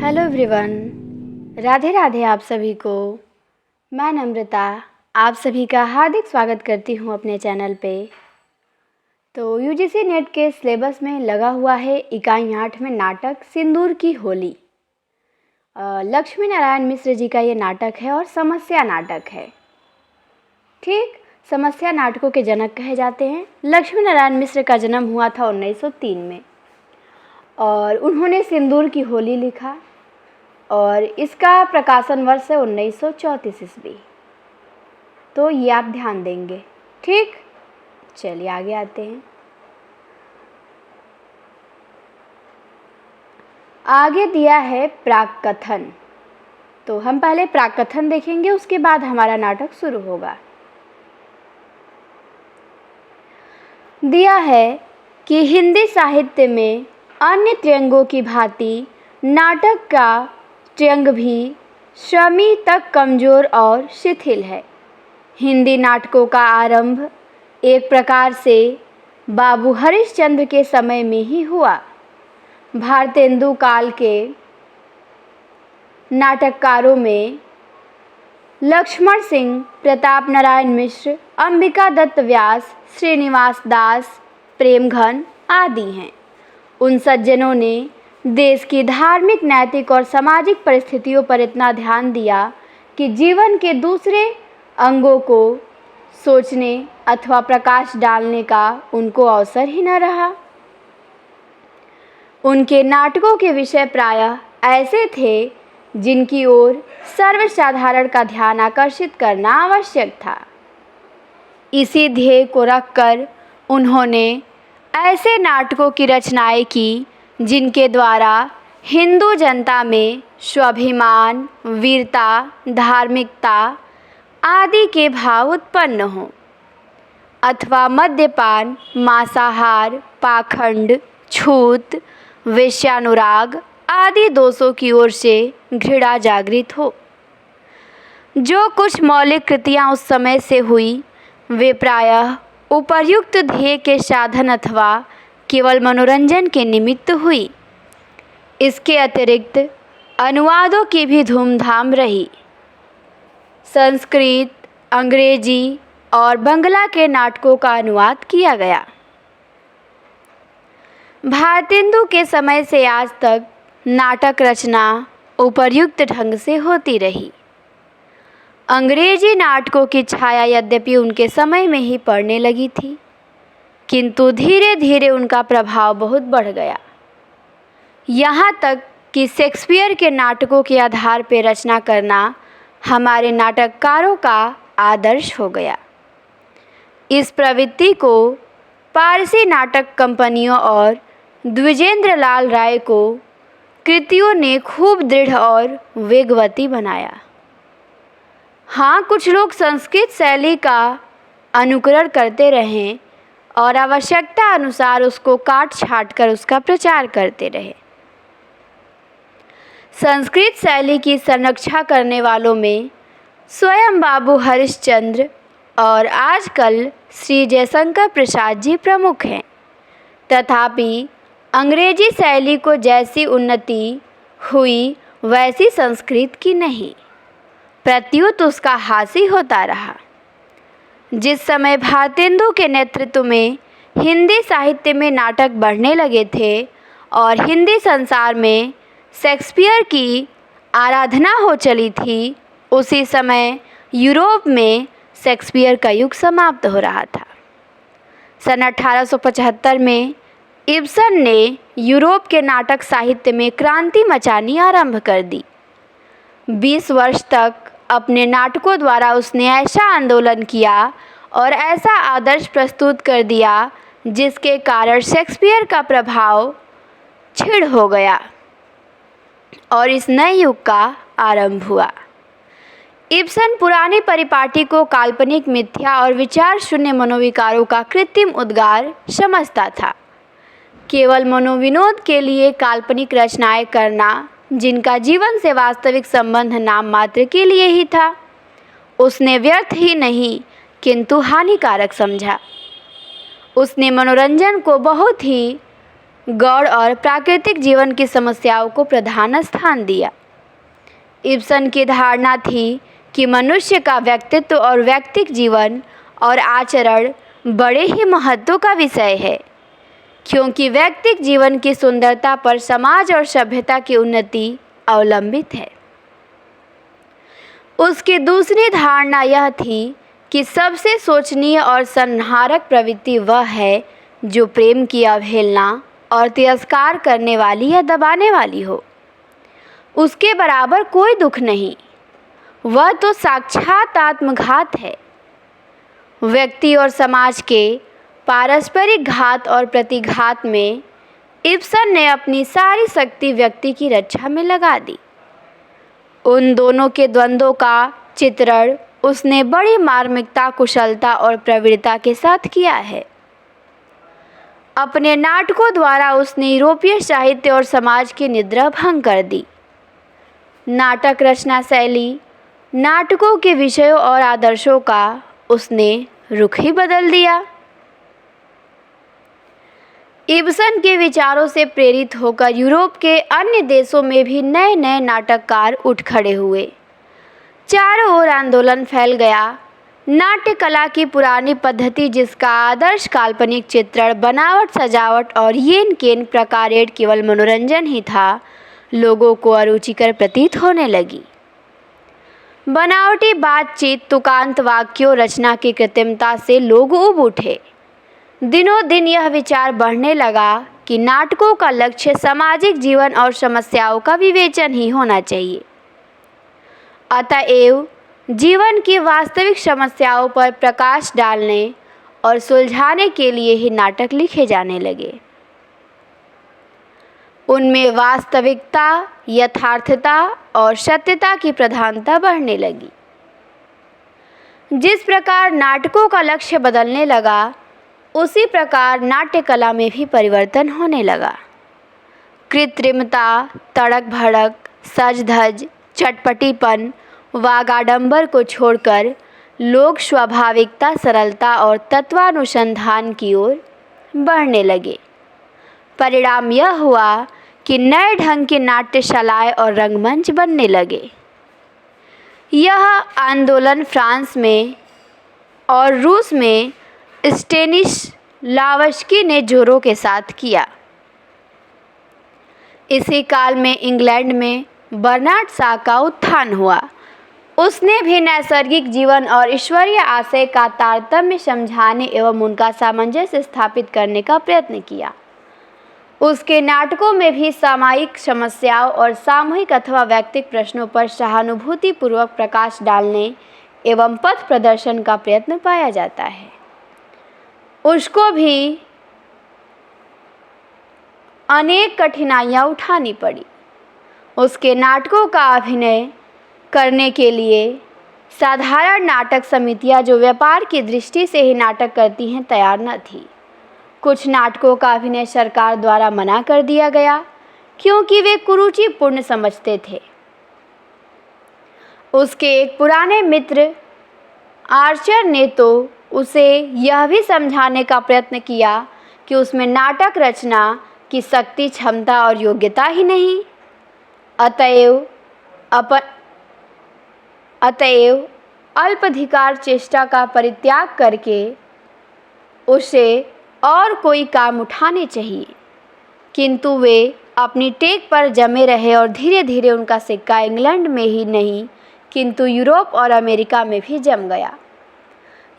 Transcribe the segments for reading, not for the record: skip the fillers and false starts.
Hello everyone, Radhe Radhe आप सभी को। मैं नम्रता आप सभी का हार्दिक स्वागत करती हूँ अपने चैनल पे। तो यूजीसी नेट के सिलेबस में लगा हुआ है इकाई 8 में नाटक सिंदूर की होली। लक्ष्मी नारायण मिश्र जी का ये नाटक है और समस्या नाटक है। ठीक, समस्या नाटकों के जनक कहे जाते हैं। लक्ष्मी नारायण मिश्र का जन्म हुआ था 1903 में और उन्होंने सिंदूर की होली लिखा और इसका प्रकाशन वर्ष है 1934 ईस्वी। तो ये आप ध्यान देंगे। ठीक, चलिए आगे आते हैं। आगे दिया है प्राक कथन। तो हम पहले प्राक कथन देखेंगे, उसके बाद हमारा नाटक शुरू होगा। दिया है कि हिंदी साहित्य में अन्य त्यंगों की भांति नाटक का त्यंग भी श्रमी तक कमज़ोर और शिथिल है। हिंदी नाटकों का आरंभ एक प्रकार से बाबू हरिश्चंद्र के समय में ही हुआ। भारतेंदु काल के नाटककारों में लक्ष्मण सिंह, प्रताप नारायण मिश्र, अंबिका दत्त व्यास, श्रीनिवास दास, प्रेमघन आदि हैं। उन सज्जनों ने देश की धार्मिक, नैतिक और सामाजिक परिस्थितियों पर इतना ध्यान दिया कि जीवन के दूसरे अंगों को सोचने अथवा प्रकाश डालने का उनको अवसर ही न रहा। उनके नाटकों के विषय प्रायः ऐसे थे जिनकी ओर सर्वसाधारण का ध्यान आकर्षित करना आवश्यक था। इसी ध्येय को रखकर उन्होंने ऐसे नाटकों की रचनाएं की जिनके द्वारा हिंदू जनता में स्वाभिमान, वीरता, धार्मिकता आदि के भाव उत्पन्न हों अथवा मद्यपान, मांसाहार, पाखंड, छूत, वेश्यानुराग आदि दोषों की ओर से घृणा जागृत हो। जो कुछ मौलिक कृतियाँ उस समय से हुई वे प्रायः उपर्युक्त ध्येय के साधन अथवा केवल मनोरंजन के निमित्त हुई। इसके अतिरिक्त अनुवादों की भी धूमधाम रही। संस्कृत, अंग्रेजी और बंगला के नाटकों का अनुवाद किया गया। भारतेंदु के समय से आज तक नाटक रचना उपर्युक्त ढंग से होती रही। अंग्रेजी नाटकों की छाया यद्यपि उनके समय में ही पड़ने लगी थी, किंतु धीरे धीरे उनका प्रभाव बहुत बढ़ गया। यहाँ तक कि शेक्सपियर के नाटकों के आधार पर रचना करना हमारे नाटककारों का आदर्श हो गया। इस प्रवृत्ति को पारसी नाटक कंपनियों और द्विजेंद्र लाल राय को कृतियों ने खूब दृढ़ और वेगवती बनाया। हाँ, कुछ लोग संस्कृत शैली का अनुकरण करते रहें और आवश्यकता अनुसार उसको काट छाट कर उसका प्रचार करते रहे। संस्कृत शैली की संरक्षा करने वालों में स्वयं बाबू हरिश्चंद्र और आजकल श्री जयशंकर प्रसाद जी प्रमुख हैं। तथापि अंग्रेजी शैली को जैसी उन्नति हुई वैसी संस्कृत की नहीं, प्रत्युत उसका हासी होता रहा। जिस समय भारतेंदु के नेतृत्व में हिंदी साहित्य में नाटक बढ़ने लगे थे और हिंदी संसार में शेक्सपियर की आराधना हो चली थी, उसी समय यूरोप में शेक्सपियर का युग समाप्त हो रहा था। सन 1875 में इब्सन ने यूरोप के नाटक साहित्य में क्रांति मचानी आरंभ कर दी। 20 वर्ष तक अपने नाटकों द्वारा उसने ऐसा आंदोलन किया और ऐसा आदर्श प्रस्तुत कर दिया जिसके कारण शेक्सपियर का प्रभाव क्षीण हो गया और इस नए युग का आरंभ हुआ। इब्सन पुरानी परिपाटी को काल्पनिक, मिथ्या और विचार शून्य मनोविकारों का कृत्रिम उद्गार समझता था। केवल मनोविनोद के लिए काल्पनिक रचनाएं करना, जिनका जीवन से वास्तविक संबंध नाम मात्र के लिए ही था, उसने व्यर्थ ही नहीं किंतु हानिकारक समझा। उसने मनोरंजन को बहुत ही गौड़ और प्राकृतिक जीवन की समस्याओं को प्रधान स्थान दिया। इब्सन की धारणा थी कि मनुष्य का व्यक्तित्व और व्यक्तिक जीवन और आचरण बड़े ही महत्व का विषय है, क्योंकि व्यक्तिक जीवन की सुंदरता पर समाज और सभ्यता की उन्नति अवलंबित है। उसकी दूसरी धारणा यह थी कि सबसे शोचनीय और संहारक प्रवृत्ति वह है जो प्रेम की अवहेलना और तिरस्कार करने वाली या दबाने वाली हो। उसके बराबर कोई दुख नहीं, वह तो साक्षात आत्मघात है। व्यक्ति और समाज के पारस्परिक घात और प्रतिघात में इब्सन ने अपनी सारी शक्ति व्यक्ति की रक्षा में लगा दी। उन दोनों के द्वंद्वों का चित्रण उसने बड़ी मार्मिकता, कुशलता और प्रवीणता के साथ किया है। अपने नाटकों द्वारा उसने यूरोपीय साहित्य और समाज की निद्रा भंग कर दी। नाटक रचना शैली, नाटकों के विषयों और आदर्शों का उसने रुख ही बदल दिया। इब्सन के विचारों से प्रेरित होकर यूरोप के अन्य देशों में भी नए नए नाटककार उठ खड़े हुए। चारों ओर आंदोलन फैल गया। नाट्य कला की पुरानी पद्धति, जिसका आदर्श काल्पनिक चित्रण, बनावट, सजावट और येन केन प्रकारेण केवल मनोरंजन ही था, लोगों को अरुचिकर प्रतीत होने लगी। बनावटी बातचीत, तुकांत वाक्यों, रचना की कृत्रिमता से लोग ऊब उठे। दिनों दिन यह विचार बढ़ने लगा कि नाटकों का लक्ष्य सामाजिक जीवन और समस्याओं का विवेचन ही होना चाहिए। अतएव जीवन की वास्तविक समस्याओं पर प्रकाश डालने और सुलझाने के लिए ही नाटक लिखे जाने लगे। उनमें वास्तविकता, यथार्थता और सत्यता की प्रधानता बढ़ने लगी। जिस प्रकार नाटकों का लक्ष्य बदलने लगा, उसी प्रकार नाट्य कला में भी परिवर्तन होने लगा। कृत्रिमता, तड़क भड़क, सज धज, चटपटीपन, वागाडंबर को छोड़कर लोग स्वाभाविकता, सरलता और तत्वानुसंधान की ओर बढ़ने लगे। परिणाम यह हुआ कि नए ढंग के नाट्यशालाएं और रंगमंच बनने लगे। यह आंदोलन फ्रांस में और रूस में स्टेनिस्लावस्की ने जोरों के साथ किया। इसी काल में इंग्लैंड में बर्नार्ड शॉ का उत्थान हुआ। उसने भी नैसर्गिक जीवन और ईश्वरीय आशय का तारतम्य समझाने एवं उनका सामंजस्य स्थापित करने का प्रयत्न किया। उसके नाटकों में भी सामायिक समस्याओं और सामूहिक अथवा व्यक्तिगत प्रश्नों पर सहानुभूतिपूर्वक प्रकाश डालने एवं पथ प्रदर्शन का प्रयत्न पाया जाता है। उसको भी अनेक कठिनाइयाँ उठानी पड़ी। उसके नाटकों का अभिनय करने के लिए साधारण नाटक समितियाँ, जो व्यापार की दृष्टि से ही नाटक करती हैं, तैयार न थी। कुछ नाटकों का अभिनय सरकार द्वारा मना कर दिया गया, क्योंकि वे कुरुचिपूर्ण समझते थे। उसके एक पुराने मित्र आर्चर ने तो उसे यह भी समझाने का प्रयत्न किया कि उसमें नाटक रचना की शक्ति, क्षमता और योग्यता ही नहीं, अतएव अल्पाधिकार चेष्टा का परित्याग करके उसे और कोई काम उठाने चाहिए। किंतु वे अपनी टेक पर जमे रहे और धीरे धीरे उनका सिक्का इंग्लैंड में ही नहीं किंतु यूरोप और अमेरिका में भी जम गया।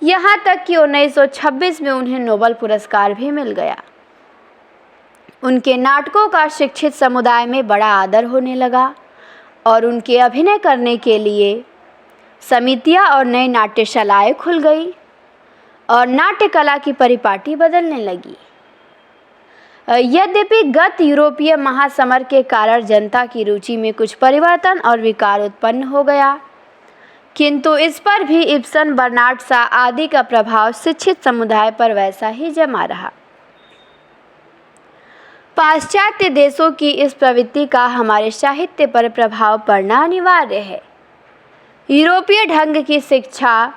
यहाँ तक कि 1926 में उन्हें नोबेल पुरस्कार भी मिल गया। उनके नाटकों का शिक्षित समुदाय में बड़ा आदर होने लगा और उनके अभिनय करने के लिए समितियाँ और नई नाट्यशालाएँ खुल गई और नाट्य कला की परिपाटी बदलने लगी। यद्यपि गत यूरोपीय महासमर के कारण जनता की रुचि में कुछ परिवर्तन और विकार उत्पन्न हो गया, किंतु इस पर भी इब्सन, बर्नार्ड शॉ आदि का प्रभाव शिक्षित समुदाय पर वैसा ही जमा रहा। पाश्चात्य देशों की इस प्रवृत्ति का हमारे साहित्य पर प्रभाव पड़ना अनिवार्य है। यूरोपीय ढंग की शिक्षा,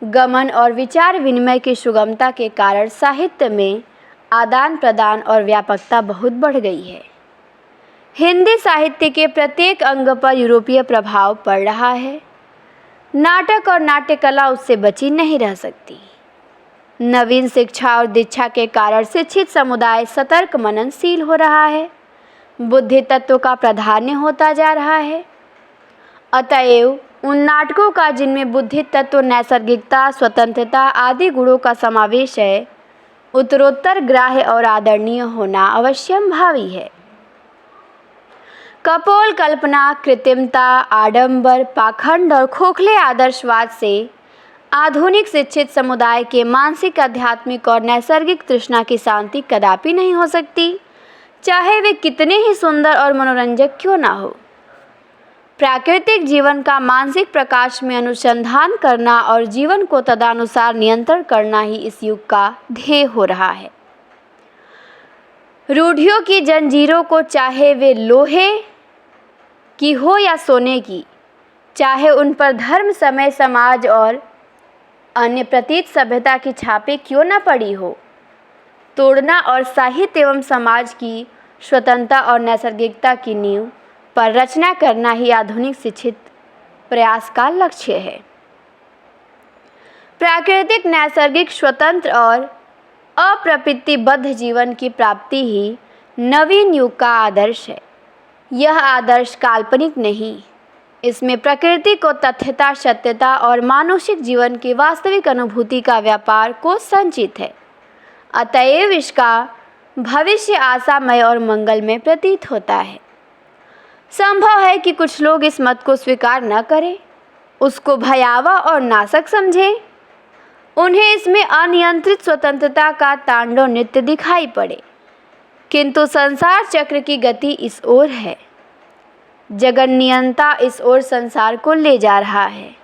गमन और विचार विनिमय की सुगमता के कारण साहित्य में आदान प्रदान और व्यापकता बहुत बढ़ गई है। हिंदी साहित्य के प्रत्येक अंग पर यूरोपीय प्रभाव पड़ रहा है। नाटक और नाट्य कला उससे बची नहीं रह सकती। नवीन शिक्षा और दीक्षा के कारण शिक्षित समुदाय सतर्क मननशील हो रहा है, बुद्धि तत्व का प्राधान्य होता जा रहा है। अतएव उन नाटकों का जिनमें बुद्धि तत्व, नैसर्गिकता, स्वतंत्रता आदि गुणों का समावेश है, उत्तरोत्तर ग्राह्य और आदरणीय होना अवश्यंभावी है। कपोल कल्पना, कृत्रिमता, आडंबर, पाखंड और खोखले आदर्शवाद से आधुनिक शिक्षित समुदाय के मानसिक, आध्यात्मिक और नैसर्गिक तृष्णा की शांति कदापि नहीं हो सकती, चाहे वे कितने ही सुंदर और मनोरंजक क्यों ना हो। प्राकृतिक जीवन का मानसिक प्रकाश में अनुसंधान करना और जीवन को तदनुसार नियंत्रण करना ही इस युग का ध्येय हो रहा है। रूढ़ियों की जंजीरों को, चाहे वे लोहे की हो या सोने की, चाहे उन पर धर्म, समय, समाज और अन्य प्रतीत सभ्यता की छापें क्यों न पड़ी हो, तोड़ना और साहित्य एवं समाज की स्वतंत्रता और नैसर्गिकता की नींव पर रचना करना ही आधुनिक शिक्षित प्रयास का लक्ष्य है। प्राकृतिक, नैसर्गिक, स्वतंत्र और अप्रवृत्तिबद्ध जीवन की प्राप्ति ही नवीन युग का आदर्श है। यह आदर्श काल्पनिक नहीं, इसमें प्रकृति को तथ्यता, सत्यता और मानुषिक जीवन की वास्तविक अनुभूति का व्यापार को संचित है। अतएव इसका भविष्य आशामय और मंगलमय प्रतीत होता है। संभव है कि कुछ लोग इस मत को स्वीकार न करें, उसको भयावह और नाशक समझें, उन्हें इसमें अनियंत्रित स्वतंत्रता का तांडव नृत्य दिखाई पड़े। किंतु संसार चक्र की गति इस ओर है, जगन्नियंता इस ओर संसार को ले जा रहा है।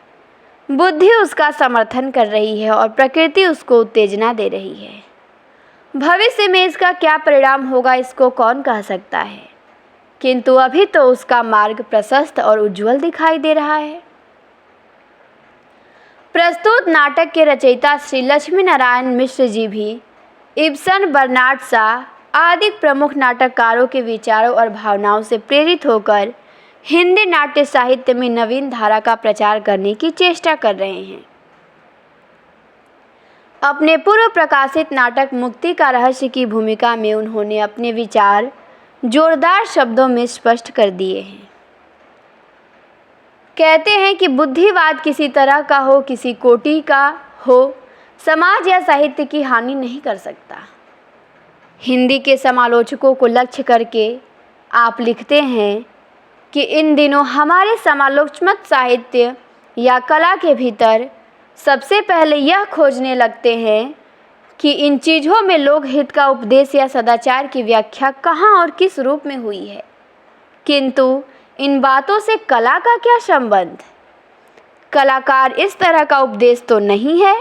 बुद्धि उसका समर्थन कर रही है और प्रकृति उसको उत्तेजना दे रही है। भविष्य में इसका क्या परिणाम होगा, इसको कौन कह सकता है, किंतु अभी तो उसका मार्ग प्रशस्त और उज्जवल दिखाई दे रहा है। प्रस्तुत नाटक के रचयिता श्री लक्ष्मी नारायण मिश्र जी भी इब्सन, बर्नार्ड शॉ आदि प्रमुख नाटककारों के विचारों और भावनाओं से प्रेरित होकर हिंदी नाट्य साहित्य में नवीन धारा का प्रचार करने की चेष्टा कर रहे हैं। अपने पूर्व प्रकाशित नाटक मुक्ति का रहस्य की भूमिका में उन्होंने अपने विचार जोरदार शब्दों में स्पष्ट कर दिए हैं। कहते हैं कि बुद्धिवाद किसी तरह का हो, किसी कोटि का हो, समाज या साहित्य की हानि नहीं कर सकता। हिंदी के समालोचकों को लक्ष्य करके आप लिखते हैं कि इन दिनों हमारे समालोचनात्मक साहित्य या कला के भीतर सबसे पहले यह खोजने लगते हैं कि इन चीज़ों में लोकहित का उपदेश या सदाचार की व्याख्या कहाँ और किस रूप में हुई है, किंतु इन बातों से कला का क्या संबंध। कलाकार इस तरह का उपदेश तो नहीं है,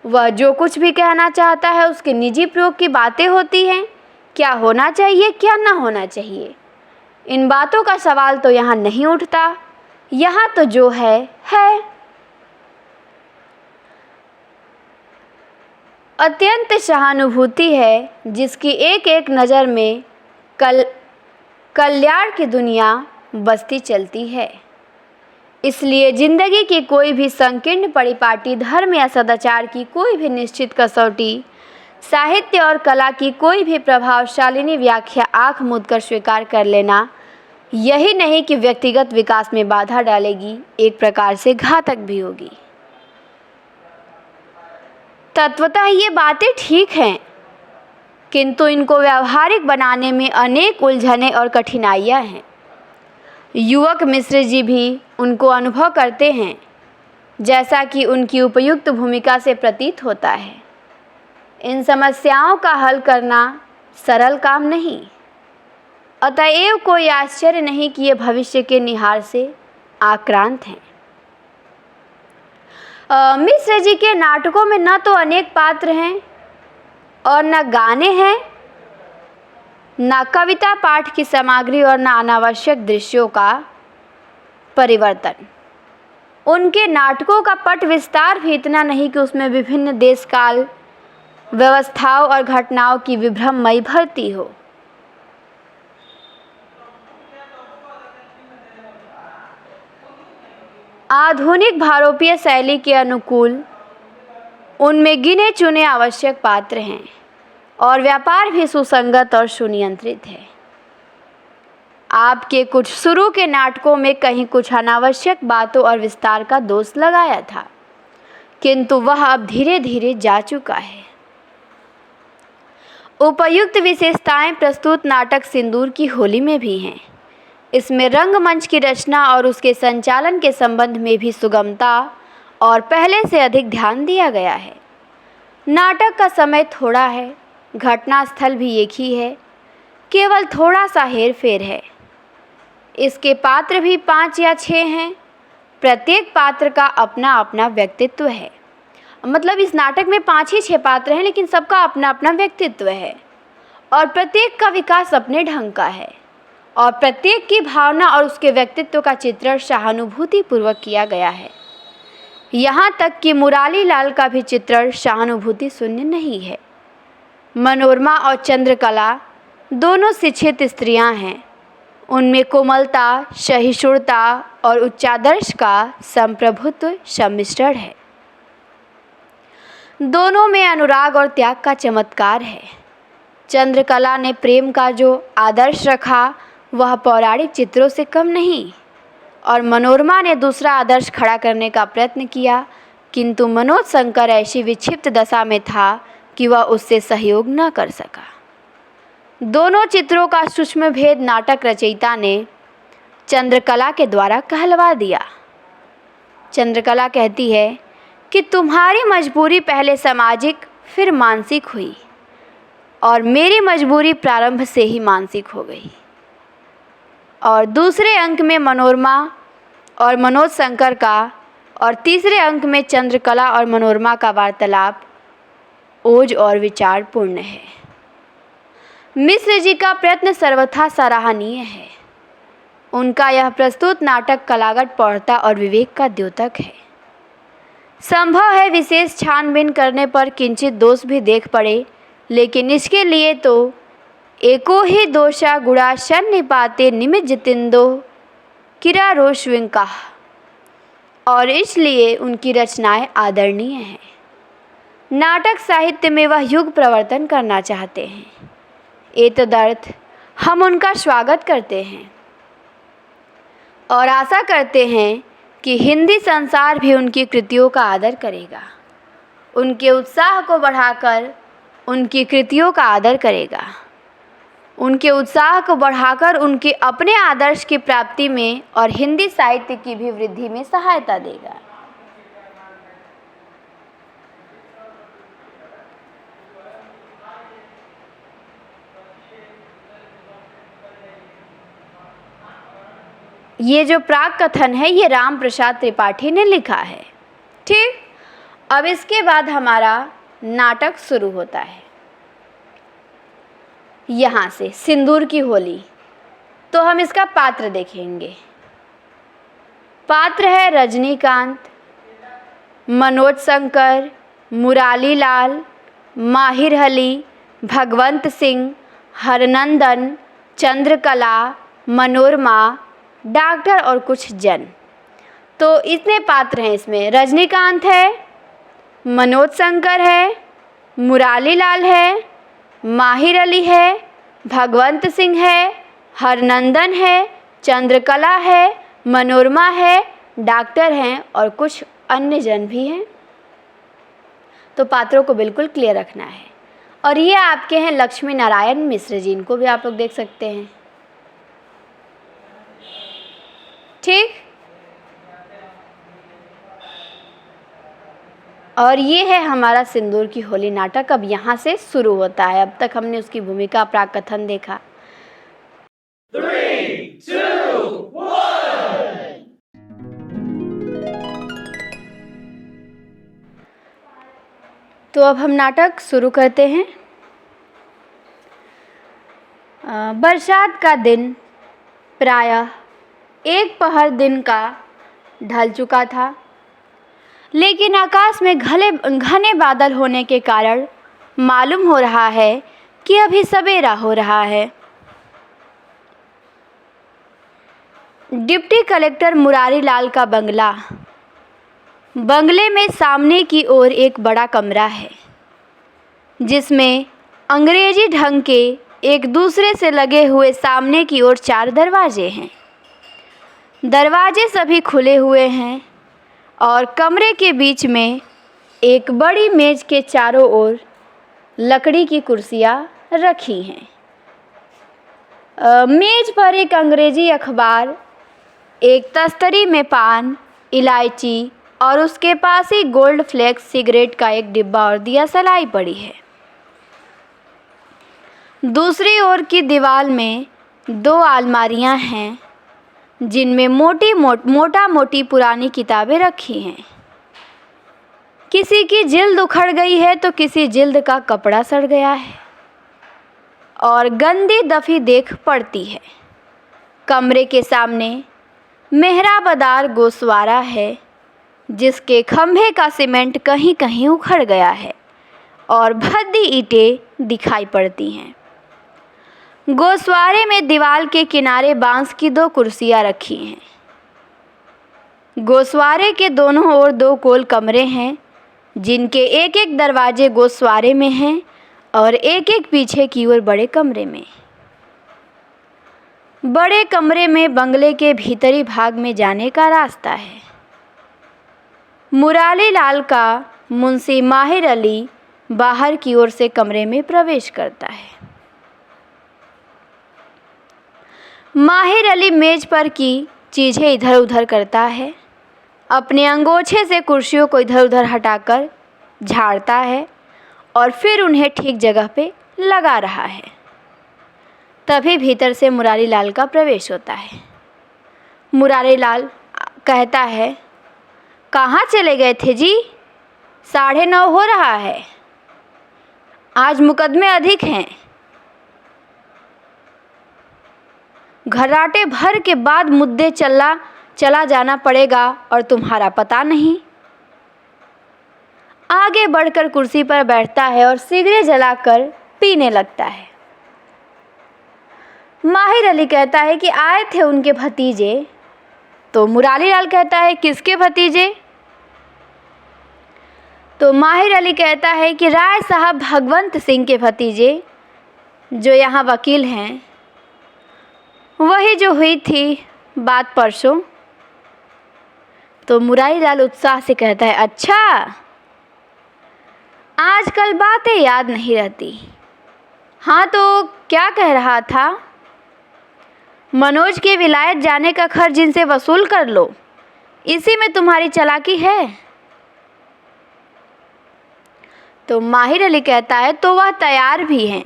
वह जो कुछ भी कहना चाहता है उसके निजी प्रयोग की बातें होती हैं, क्या होना चाहिए क्या न होना चाहिए, इन बातों का सवाल तो यहाँ नहीं उठता। यहाँ तो जो है। अत्यंत सहानुभूति है जिसकी एक एक नज़र में कल्याण की दुनिया बसती चलती है। इसलिए जिंदगी की कोई भी संकीर्ण परिपाटी, धर्म या सदाचार की कोई भी निश्चित कसौटी, साहित्य और कला की कोई भी प्रभावशालिनी व्याख्या आँख मूंद कर स्वीकार कर लेना यही नहीं कि व्यक्तिगत विकास में बाधा डालेगी, एक प्रकार से घातक भी होगी। तत्वतः ये बातें ठीक हैं, किंतु इनको व्यावहारिक बनाने में अनेक उलझनें और कठिनाइयाँ हैं। युवक मिश्र जी भी उनको अनुभव करते हैं, जैसा कि उनकी उपयुक्त भूमिका से प्रतीत होता है। इन समस्याओं का हल करना सरल काम नहीं, अतएव कोई आश्चर्य नहीं कि ये भविष्य के निहार से आक्रांत हैं। मिश्र जी के नाटकों में न तो अनेक पात्र हैं और न गाने हैं, न कविता पाठ की सामग्री और न अनावश्यक दृश्यों का परिवर्तन। उनके नाटकों का पट विस्तार भी इतना नहीं कि उसमें विभिन्न देश काल व्यवस्थाओं और घटनाओं की विभ्रममयी भरती हो। आधुनिक भारोपीय शैली के अनुकूल उनमें गिने चुने आवश्यक पात्र हैं और व्यापार भी सुसंगत और सुनियंत्रित है। आपके कुछ शुरू के नाटकों में कहीं कुछ अनावश्यक बातों और विस्तार का दोष लगाया था, किंतु वह अब धीरे धीरे जा चुका है। उपयुक्त विशेषताएं प्रस्तुत नाटक सिंदूर की होली में भी हैं। इसमें रंगमंच की रचना और उसके संचालन के संबंध में भी सुगमता और पहले से अधिक ध्यान दिया गया है। नाटक का समय थोड़ा है, घटना स्थल भी एक ही है, केवल थोड़ा सा हेर फेर है। इसके पात्र भी 5 या 6 हैं। प्रत्येक पात्र का अपना अपना व्यक्तित्व है। मतलब इस नाटक में 5 ही 6 पात्र हैं, लेकिन सबका अपना अपना व्यक्तित्व है और प्रत्येक का विकास अपने ढंग का है और प्रत्येक की भावना और उसके व्यक्तित्व का चित्रण सहानुभूतिपूर्वक किया गया है। यहाँ तक कि मुरारी लाल का भी चित्रण सहानुभूति शून्य नहीं है। मनोरमा और चंद्रकला दोनों शिक्षित स्त्रियां हैं। उनमें कोमलता, सहिष्णुता और उच्चादर्श का संप्रभुत्व सम्मिश्रण है। दोनों में अनुराग और त्याग का चमत्कार है। चंद्रकला ने प्रेम का जो आदर्श रखा वह पौराणिक चित्रों से कम नहीं, और मनोरमा ने दूसरा आदर्श खड़ा करने का प्रयत्न किया, किंतु मनोज शंकर ऐसी विक्षिप्त दशा में था कि वह उससे सहयोग न कर सका। दोनों चित्रों का सूक्ष्म भेद नाटक रचयिता ने चंद्रकला के द्वारा कहलवा दिया। चंद्रकला कहती है कि तुम्हारी मजबूरी पहले सामाजिक फिर मानसिक हुई और मेरी मजबूरी प्रारंभ से ही मानसिक हो गई। और दूसरे अंक में मनोरमा और मनोज शंकर का और तीसरे अंक में चंद्रकला और मनोरमा का वार्तालाप ओज और विचारपूर्ण है। मिश्र जी का प्रयत्न सर्वथा सराहनीय है। उनका यह प्रस्तुत नाटक कलागत पौढ़ता और विवेक का द्योतक है। संभव है विशेष छानबीन करने पर किंचित दोष भी देख पड़े, लेकिन इसके लिए तो एको ही दोषा गुणा सन्निपाते निमिज्जतिंदो किरारोश्विंका, और इसलिए उनकी रचनाएं आदरणीय हैं। नाटक साहित्य में वह युग प्रवर्तन करना चाहते हैं। एतदर्थ हम उनका स्वागत करते हैं और आशा करते हैं कि हिंदी संसार भी उनकी कृतियों का आदर करेगा, उनके उत्साह को बढ़ाकर उनकी कृतियों का आदर करेगा, उनके उत्साह को बढ़ाकर उनके अपने आदर्श की प्राप्ति में और हिंदी साहित्य की भी वृद्धि में सहायता देगा। ये जो प्राक कथन है ये राम प्रसाद त्रिपाठी ने लिखा है। ठीक, अब इसके बाद हमारा नाटक शुरू होता है। यहाँ से सिंदूर की होली, तो हम इसका पात्र देखेंगे। पात्र है रजनीकांत, मनोज शंकर, मुरारी लाल, माहिर अली, भगवंत सिंह, हरनंदन, चंद्रकला, मनोरमा, डॉक्टर और कुछ जन। तो इतने पात्र हैं इसमें। रजनीकांत है, मनोज शंकर है, मुरारी लाल है, माहिर अली है, भगवंत सिंह है, हरनंदन है, चंद्रकला है, मनोरमा है, डॉक्टर हैं और कुछ अन्य जन भी हैं। तो पात्रों को बिल्कुल क्लियर रखना है। और ये आपके हैं लक्ष्मी नारायण मिश्र जी, इनको भी आप लोग देख सकते हैं। ठीक, और ये है हमारा सिंदूर की होली नाटक। अब यहाँ से शुरू होता है। अब तक हमने उसकी भूमिका प्राक कथन देखा। 3, 2, 1। तो अब हम नाटक शुरू करते हैं। बरसात का दिन प्रायः 1 पहर दिन का ढल चुका था, लेकिन आकाश में घने बादल होने के कारण मालूम हो रहा है कि अभी सवेरा हो रहा है। डिप्टी कलेक्टर मुरारी लाल का बंगला। बंगले में सामने की ओर एक बड़ा कमरा है जिसमें अंग्रेजी ढंग के एक दूसरे से लगे हुए सामने की ओर 4 दरवाजे हैं। दरवाजे सभी खुले हुए हैं और कमरे के बीच में एक बड़ी मेज के चारों ओर लकड़ी की कुर्सियां रखी हैं। मेज पर एक अंग्रेजी अखबार, एक तस्तरी में पान, इलायची और उसके पास ही गोल्ड फ्लेक्स सिगरेट का एक डिब्बा और दिया सलाई पड़ी है। दूसरी ओर की दीवार में 2 अलमारियां हैं जिनमें मोटा मोटी पुरानी किताबें रखी हैं। किसी की जिल्द उखड़ गई है तो किसी जिल्द का कपड़ा सड़ गया है और गंदी दफी देख पड़ती है। कमरे के सामने मेहराबदार गोसवारा है जिसके खंभे का सीमेंट कहीं कहीं उखड़ गया है और भद्दी ईंटें दिखाई पड़ती हैं। गोसवारे में दीवार के किनारे बांस की 2 कुर्सियां रखी हैं। गोसवारे के दोनों ओर 2 गोल कमरे हैं जिनके एक एक दरवाजे गोसवारे में हैं और एक एक पीछे की ओर बड़े कमरे में। बड़े कमरे में बंगले के भीतरी भाग में जाने का रास्ता है। मुरारी लाल का मुंशी माहिर अली बाहर की ओर से कमरे में प्रवेश करता है। माहिर अली मेज पर की चीज़ें इधर उधर करता है, अपने अंगोछे से कुर्सियों को इधर उधर हटाकर झाड़ता है और फिर उन्हें ठीक जगह पे लगा रहा है। तभी भीतर से मुरारी लाल का प्रवेश होता है। मुरारी लाल कहता है, कहाँ चले गए थे जी? 9:30 हो रहा है। आज मुकदमे अधिक हैं। घराटे भर के बाद मुद्दे चला जाना पड़ेगा और तुम्हारा पता नहीं। आगे बढ़कर कुर्सी पर बैठता है और सिगरेट जलाकर पीने लगता है। माहिर अली कहता है कि आए थे उनके भतीजे। तो मुरारी लाल कहता है, किसके भतीजे? तो माहिर अली कहता है कि राय साहब भगवंत सिंह के भतीजे, जो यहाँ वकील हैं। वही जो हुई थी बात परसों। तो मुरारी लाल उत्साह से कहता है, अच्छा, आजकल बातें याद नहीं रहती। हाँ, तो क्या कह रहा था? मनोज के विलायत जाने का खर्च इनसे वसूल कर लो, इसी में तुम्हारी चालाकी है। तो माहिर अली कहता है, तो वह तैयार भी हैं,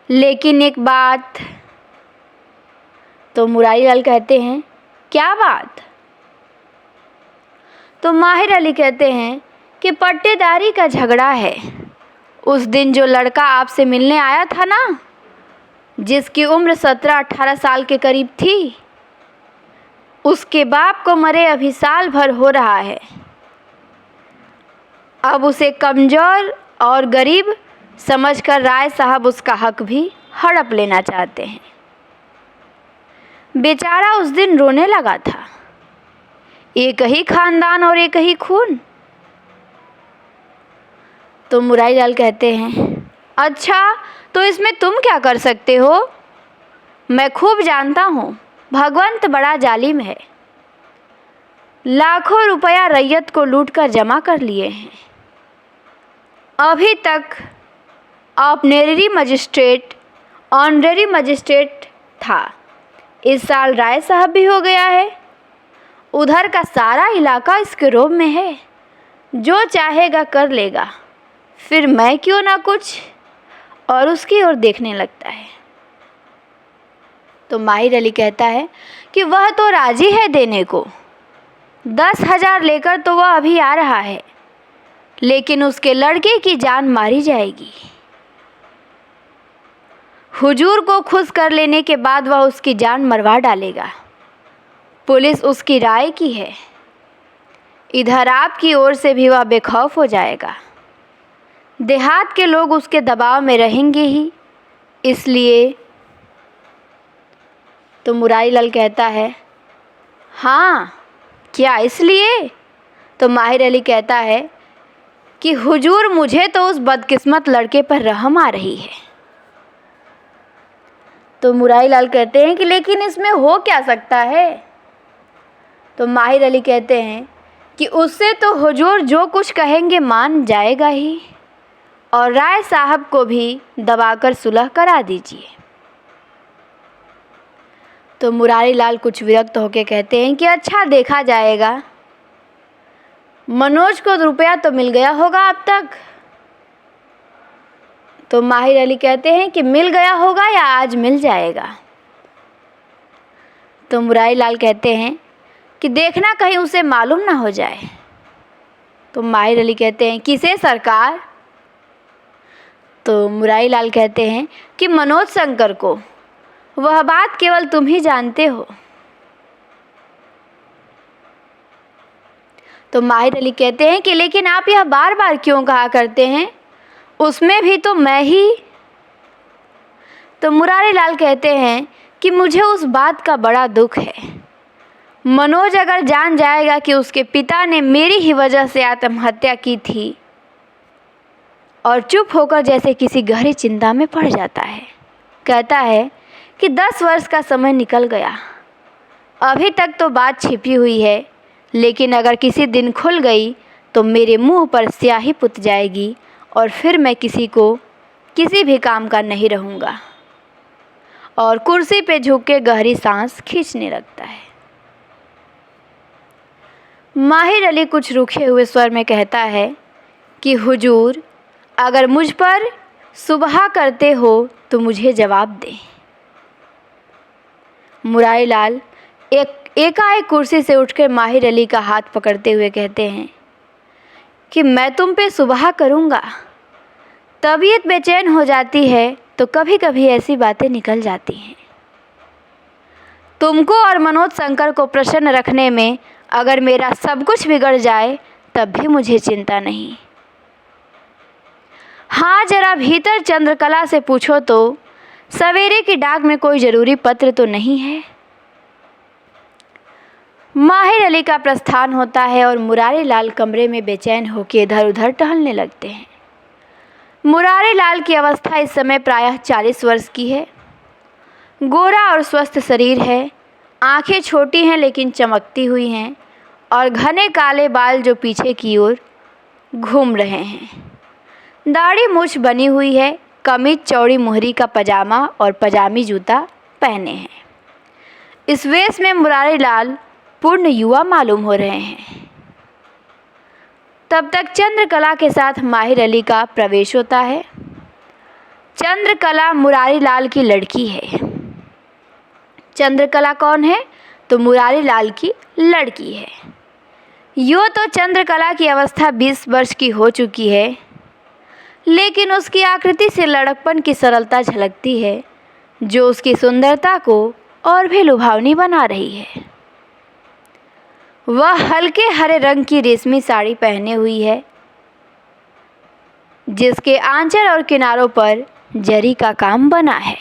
लेकिन एक बात। तो मुरारी लाल कहते हैं, क्या बात? तो माहिर अली कहते हैं कि पट्टेदारी का झगड़ा है। उस दिन जो लड़का आपसे मिलने आया था ना, जिसकी उम्र 17-18 साल के करीब थी, उसके बाप को मरे अभी साल भर हो रहा है। अब उसे कमज़ोर और गरीब समझकर राय साहब उसका हक भी हड़प लेना चाहते हैं। बेचारा उस दिन रोने लगा था। एक ही खानदान और एक ही खून। तो मुरारी लाल कहते हैं, अच्छा, तो इसमें तुम क्या कर सकते हो? मैं खूब जानता हूँ, भगवंत बड़ा जालिम है। लाखों रुपया रैयत को लूटकर जमा कर लिए हैं। अभी तक ऑनरेरी मजिस्ट्रेट था। इस साल राय साहब भी हो गया है। उधर का सारा इलाका इसके रोब में है। जो चाहेगा कर लेगा, फिर मैं क्यों ना कुछ। और उसकी ओर देखने लगता है। तो माहिर अली कहता है कि वह तो राजी है देने को। 10,000 लेकर तो वह अभी आ रहा है, लेकिन उसके लड़के की जान मारी जाएगी। हुजूर को खुश कर लेने के बाद वह उसकी जान मरवा डालेगा। पुलिस उसकी राय की है। इधर आपकी ओर से भी वह बेखौफ हो जाएगा। देहात के लोग उसके दबाव में रहेंगे ही, इसलिए। तो मुरारी लाल कहता है, हाँ क्या इसलिए? तो माहिर अली कहता है कि हुजूर, मुझे तो उस बदकिस्मत लड़के पर रहम आ रही है। तो मुरारी लाल कहते हैं कि लेकिन इसमें हो क्या सकता है? तो माहिर अली कहते हैं कि उससे तो हुजूर जो कुछ कहेंगे मान जाएगा ही, और राय साहब को भी दबाकर सुलह करा दीजिए। तो मुरारी लाल कुछ विरक्त होकर कहते हैं कि अच्छा, देखा जाएगा। मनोज को रुपया तो मिल गया होगा अब तक? तो माहिर अली कहते हैं कि मिल गया होगा या आज मिल जाएगा। तो मुरारी लाल कहते हैं कि देखना कहीं उसे मालूम ना हो जाए। तो माहिर अली कहते हैं, किसे सरकार? तो मुरारी लाल कहते हैं कि मनोज शंकर को। वह बात केवल तुम ही जानते हो। तो माहिर अली कहते हैं कि लेकिन आप यह बार बार क्यों कहा करते हैं? उसमें भी तो मैं ही। तो मुरारी लाल कहते हैं कि मुझे उस बात का बड़ा दुख है। मनोज अगर जान जाएगा कि उसके पिता ने मेरी ही वजह से आत्महत्या की थी, और चुप होकर जैसे किसी गहरी चिंता में पड़ जाता है। कहता है कि 10 वर्ष का समय निकल गया, अभी तक तो बात छिपी हुई है, लेकिन अगर किसी दिन खुल गई तो मेरे मुंह पर स्याही पुत जाएगी और फिर मैं किसी को किसी भी काम का नहीं रहूँगा। और कुर्सी पे झुक के गहरी सांस खींचने लगता है। माहिर अली कुछ रुखे हुए स्वर में कहता है कि हुजूर, अगर मुझ पर सुबह करते हो तो मुझे जवाब दें। मुरारी लाल एकाएक कुर्सी से उठकर माहिर अली का हाथ पकड़ते हुए कहते हैं कि मैं तुम पे सुबह करूँगा। तबीयत बेचैन हो जाती है तो कभी कभी ऐसी बातें निकल जाती हैं। तुमको और मनोज शंकर को प्रसन्न रखने में अगर मेरा सब कुछ बिगड़ जाए तब भी मुझे चिंता नहीं। हाँ, जरा भीतर चंद्रकला से पूछो तो सवेरे की डाक में कोई ज़रूरी पत्र तो नहीं है। माहिर अली का प्रस्थान होता है और मुरारी लाल कमरे में बेचैन होकर इधर उधर टहलने लगते हैं। मुरारी लाल की अवस्था इस समय प्रायः 40 वर्ष की है। गोरा और स्वस्थ शरीर है, आंखें छोटी हैं लेकिन चमकती हुई हैं, और घने काले बाल जो पीछे की ओर घूम रहे हैं। दाढ़ी मूछ बनी हुई है, कमीज चौड़ी मुहरी का पजामा और पजामी जूता पहने हैं। इस वेश में मुरारी लाल पूर्ण युवा मालूम हो रहे हैं। तब तक चंद्रकला के साथ माहिर अली का प्रवेश होता है। चंद्रकला मुरारी लाल की लड़की है। चंद्रकला कौन है? तो मुरारी लाल की लड़की है। यूँ तो चंद्रकला की अवस्था 20 वर्ष की हो चुकी है, लेकिन उसकी आकृति से लड़कपन की सरलता झलकती है, जो उसकी सुंदरता को और भी लुभावनी बना रही है। वह हल्के हरे रंग की रेशमी साड़ी पहने हुई है, जिसके आंचल और किनारों पर जरी का काम बना है।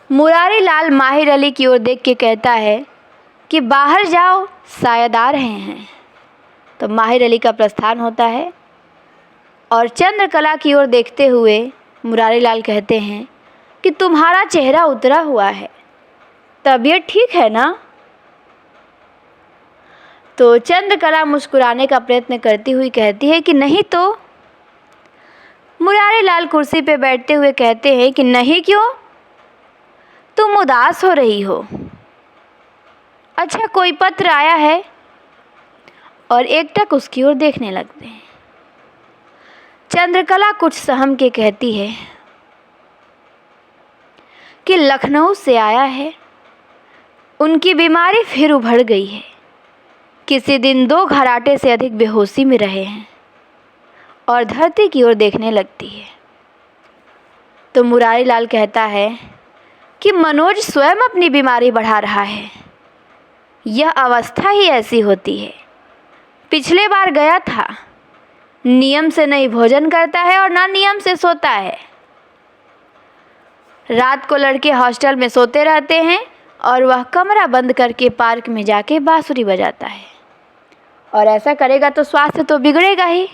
मुरारी लाल माहिर अली की ओर देख के कहता है कि बाहर जाओ, शायद आ रहे हैं। तो माहिर अली का प्रस्थान होता है और चंद्रकला की ओर देखते हुए मुरारी लाल कहते हैं कि तुम्हारा चेहरा उतरा हुआ है, तबीयत ठीक है ना? तो चंद्रकला मुस्कुराने का प्रयत्न करती हुई कहती है कि नहीं। तो मुरारी लाल कुर्सी पे बैठते हुए कहते हैं कि नहीं क्यों, तुम उदास हो रही हो। अच्छा, कोई पत्र आया है? और एकटक उसकी ओर देखने लगते हैं। चंद्रकला कुछ सहम के कहती है कि लखनऊ से आया है, उनकी बीमारी फिर उभड़ गई है। किसी दिन 2 घराटे से अधिक बेहोशी में रहे हैं, और धरती की ओर देखने लगती है। तो मुरारी लाल कहता है कि मनोज स्वयं अपनी बीमारी बढ़ा रहा है। यह अवस्था ही ऐसी होती है। पिछले बार गया था। नियम से नहीं भोजन करता है और ना नियम से सोता है। रात को लड़के हॉस्टल में सोते रहते हैं और वह कमरा बंद करके पार्क में जाके बांसुरी बजाता है। और ऐसा करेगा तो स्वास्थ्य तो बिगड़ेगा ही।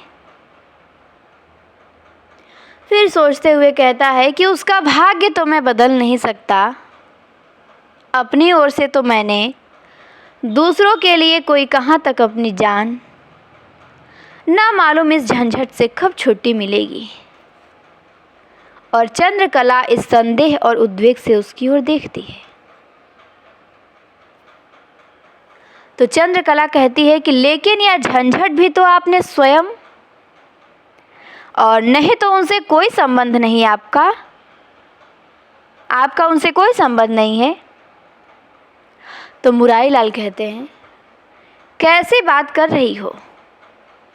फिर सोचते हुए कहता है कि उसका भाग्य तो मैं बदल नहीं सकता। अपनी ओर से तो मैंने दूसरों के लिए कोई कहाँ तक अपनी जान, ना मालूम इस झंझट से कब छुट्टी मिलेगी। और चंद्रकला इस संदेह और उद्वेग से उसकी ओर देखती है। तो चंद्रकला कहती है कि लेकिन यह झंझट भी तो आपने स्वयं, और नहीं तो उनसे कोई संबंध नहीं आपका उनसे कोई संबंध नहीं है। तो मुरारी लाल कहते हैं, कैसी बात कर रही हो?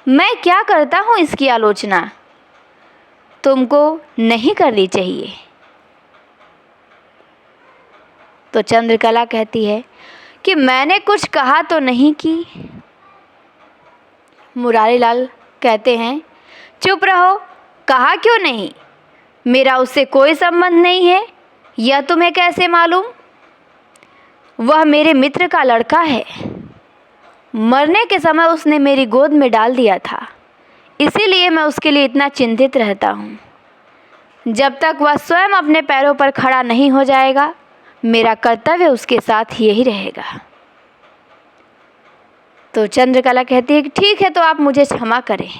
मैं क्या करता हूँ इसकी आलोचना तुमको नहीं करनी चाहिए। तो चंद्रकला कहती है कि मैंने कुछ कहा तो नहीं की। मुरारी लाल कहते हैं, चुप रहो, कहा क्यों नहीं? मेरा उससे कोई संबंध नहीं है, यह तुम्हें कैसे मालूम? वह मेरे मित्र का लड़का है। मरने के समय उसने मेरी गोद में डाल दिया था, इसीलिए मैं उसके लिए इतना चिंतित रहता हूँ। जब तक वह स्वयं अपने पैरों पर खड़ा नहीं हो जाएगा, मेरा कर्तव्य उसके साथ यही रहेगा। तो चंद्रकला कहती है कि ठीक है, तो आप मुझे क्षमा करें।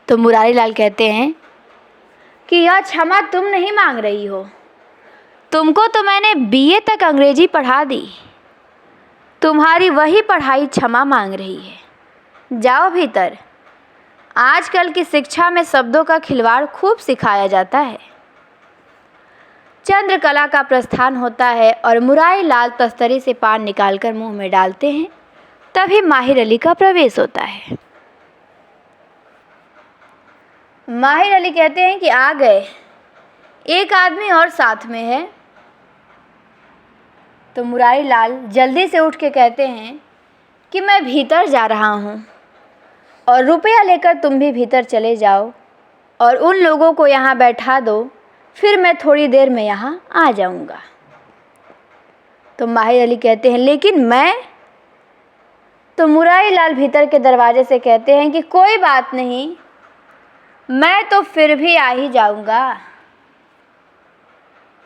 तो मुरारी लाल कहते हैं कि यह क्षमा तुम नहीं मांग रही हो। तुमको तो मैंने बीए तक अंग्रेजी पढ़ा दी। तुम्हारी वही पढ़ाई क्षमा मांग रही है। जाओ भीतर। आजकल की शिक्षा में शब्दों का खिलवाड़ खूब सिखाया जाता है। चंद्रकला का प्रस्थान होता है और मुरारी लाल तस्तरी से पान निकालकर मुंह में डालते हैं। तभी माहिर अली का प्रवेश होता है। माहिर अली कहते हैं कि आ गए, एक आदमी और साथ में है। तो मुरारी लाल जल्दी से उठ के कहते हैं कि मैं भीतर जा रहा हूँ और रुपया लेकर तुम भी भीतर चले जाओ और उन लोगों को यहाँ बैठा दो, फिर मैं थोड़ी देर में यहाँ आ जाऊँगा। तो माहिर अली कहते हैं लेकिन मैं। तो मुरारी लाल भीतर के दरवाजे से कहते हैं कि कोई बात नहीं, मैं तो फिर भी आ ही जाऊँगा।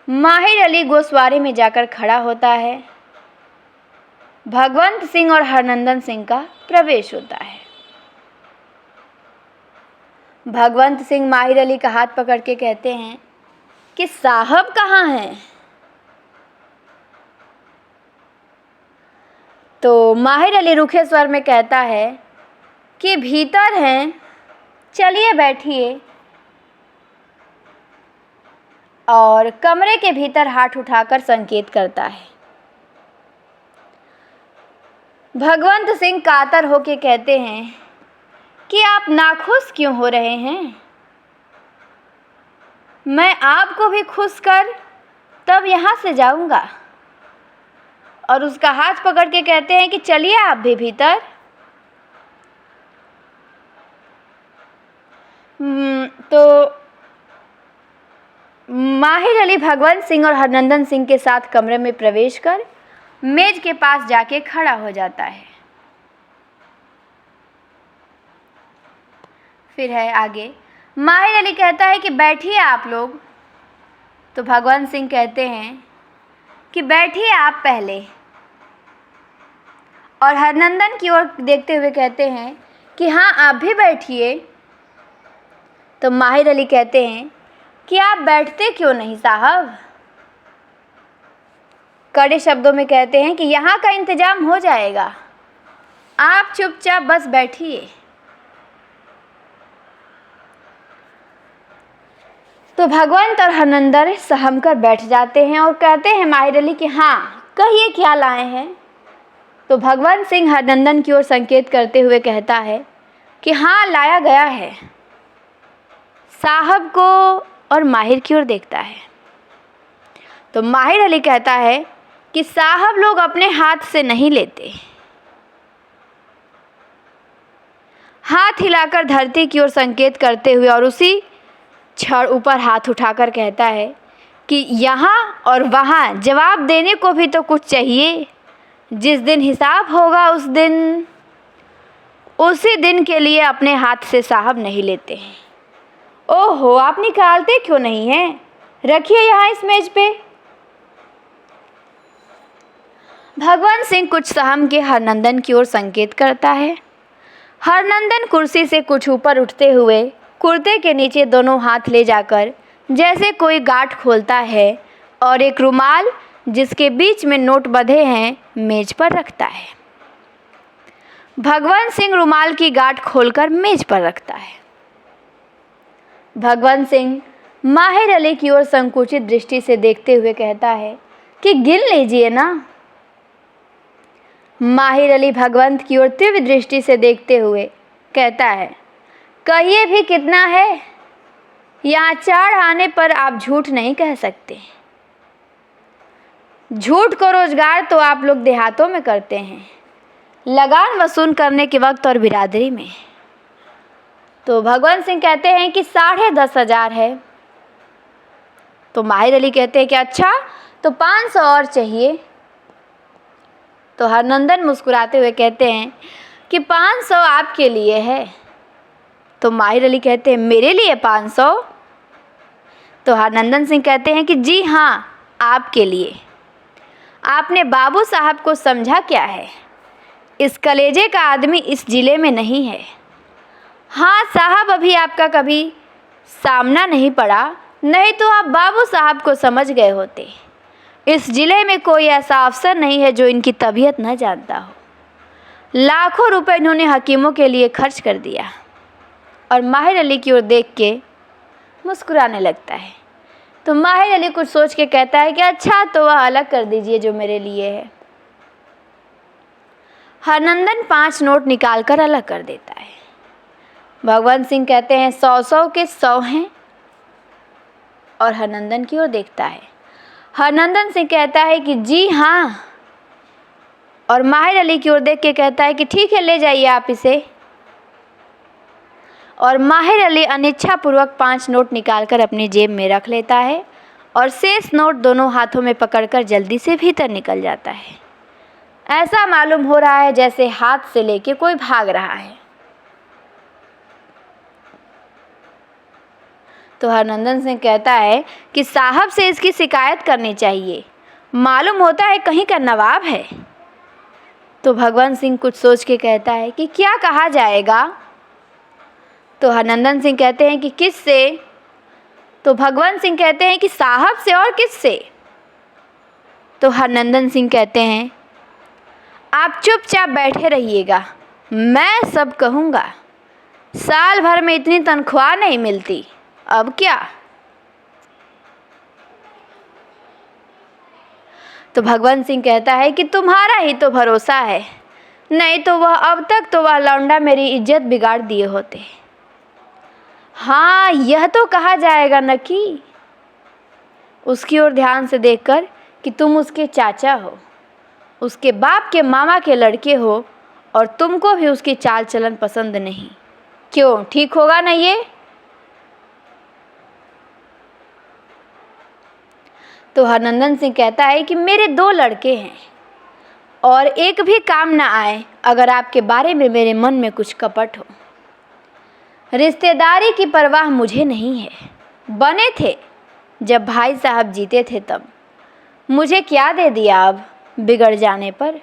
माहिर अली गोसवारी में जाकर खड़ा होता है। भगवंत सिंह और हरनंदन सिंह का प्रवेश होता है। भगवंत सिंह माहिर अली का हाथ पकड़ के कहते हैं कि साहब कहाँ हैं? तो माहिर अली रूखे स्वर में कहता है कि भीतर हैं, चलिए बैठिए। और कमरे के भीतर हाथ उठाकर संकेत करता है। भगवंत सिंह कातर होके कहते हैं कि आप नाखुश क्यों हो रहे हैं? मैं आपको भी खुश कर तब यहाँ से जाऊँगा। और उसका हाथ पकड़ के कहते हैं कि चलिए आप भी भीतर। तो माहिर अली भगवंत सिंह और हरनंदन सिंह के साथ कमरे में प्रवेश कर मेज के पास जाके खड़ा हो जाता है। फिर है आगे, माहिर अली कहता है कि बैठिए आप लोग। तो भगवंत सिंह कहते हैं कि बैठिए आप पहले। और हरनंदन की ओर देखते हुए कहते हैं कि हाँ आप भी बैठिए। तो माहिर अली कहते हैं कि आप बैठते क्यों नहीं साहब? कड़े शब्दों में कहते हैं कि यहाँ का इंतजाम हो जाएगा, आप चुपचाप बस बैठिए। तो भगवंत और हरनंदन सहम कर बैठ जाते हैं और कहते हैं माहिर अली कि हाँ कहिए क्या लाए हैं। तो भगवंत सिंह हरनंदन की ओर संकेत करते हुए कहता है कि हाँ लाया गया है। साहब को और माहिर की ओर देखता है। तो माहिर अली कहता है कि साहब लोग अपने हाथ से नहीं लेते। हाथ हिलाकर धरती की ओर संकेत करते हुए और उसी क्षण ऊपर हाथ उठाकर कहता है कि यहाँ और वहाँ जवाब देने को भी तो कुछ चाहिए। जिस दिन हिसाब होगा उसी दिन के लिए अपने हाथ से साहब नहीं लेते हैं। ओहो, आप निकालते क्यों नहीं हैं? रखिए यहाँ इस मेज पे। भगवंत सिंह कुछ सहम के हरनंदन की ओर संकेत करता है। हरनंदन कुर्सी से कुछ ऊपर उठते हुए कुर्ते के नीचे दोनों हाथ ले जाकर जैसे कोई गांठ खोलता है और एक रुमाल जिसके बीच में नोट बंधे हैं मेज पर रखता है। भगवंत सिंह रुमाल की गांठ खोलकर मेज पर रखता है। भगवंत सिंह माहिर अली की ओर संकुचित दृष्टि से देखते हुए कहता है कि गिन लीजिए ना। माहिर अली भगवंत की ओर तीव्र दृष्टि से देखते हुए कहता है, कहिए भी कितना है? यहाँ 4 आने पर आप झूठ नहीं कह सकते। झूठ को रोजगार तो आप लोग देहातों में करते हैं, लगान वसूल करने के वक्त और बिरादरी में। तो भगवंत सिंह कहते हैं कि 10,500 है। तो माहिर अली कहते हैं कि अच्छा, तो 500 और चाहिए। तो हरनंदन मुस्कुराते हुए कहते हैं कि 500 आपके लिए है। तो माहिर अली कहते हैं मेरे लिए 500? तो हरनंदन सिंह कहते हैं कि जी हाँ, आपके लिए। आपने बाबू साहब को समझा क्या है? इस कलेजे का आदमी इस जिले में नहीं है। हाँ साहब, अभी आपका कभी सामना नहीं पड़ा, नहीं तो आप बाबू साहब को समझ गए होते। इस जिले में कोई ऐसा अफसर नहीं है जो इनकी तबीयत न जानता हो। लाखों रुपए इन्होंने हकीमों के लिए खर्च कर दिया। और माहिर अली की ओर देख के मुस्कुराने लगता है। तो माहिर अली कुछ सोच के कहता है कि अच्छा, तो वह अलग कर दीजिए जो मेरे लिए है। हरनंदन 5 नोट निकाल कर अलग कर देता है। भगवंत सिंह कहते हैं 100 के 100 हैं। और हरनंदन की ओर देखता है। हरनंदन सिंह कहता है कि जी हाँ। और माहिर अली की ओर देख के कहता है कि ठीक है, ले जाइए आप इसे। और माहिर अली अनिच्छापूर्वक 5 नोट निकालकर अपनी जेब में रख लेता है और शेष नोट दोनों हाथों में पकड़कर जल्दी से भीतर निकल जाता है। ऐसा मालूम हो रहा है जैसे हाथ से लेके कोई भाग रहा है। तो हरनंदन सिंह कहता है कि साहब से इसकी शिकायत करनी चाहिए, मालूम होता है कहीं का नवाब है। तो भगवंत सिंह कुछ सोच के कहता है कि क्या कहा जाएगा? तो हरनंदन सिंह कहते हैं कि किससे? तो भगवंत सिंह कहते हैं कि साहब से। और किससे? तो हरनंदन सिंह कहते हैं आप चुपचाप बैठे रहिएगा, मैं सब कहूँगा। साल भर में इतनी तनख्वाह नहीं मिलती, अब क्या? तो भगवंत सिंह कहता है कि तुम्हारा ही तो भरोसा है, नहीं तो अब तक तो वह लौंडा मेरी इज्जत बिगाड़ दिए होते। हाँ, यह तो कहा जाएगा न कि उसकी ओर ध्यान से देखकर कि तुम उसके चाचा हो, उसके बाप के मामा के लड़के हो और तुमको भी उसकी चाल चलन पसंद नहीं। क्यों, ठीक होगा ना ये? तो हरनंदन सिंह कहता है कि मेरे 2 लड़के हैं और एक भी काम ना आए अगर आपके बारे में मेरे मन में कुछ कपट हो। रिश्तेदारी की परवाह मुझे नहीं है, बने थे जब भाई साहब जीते थे तब। मुझे क्या दे दिया अब बिगड़ जाने पर?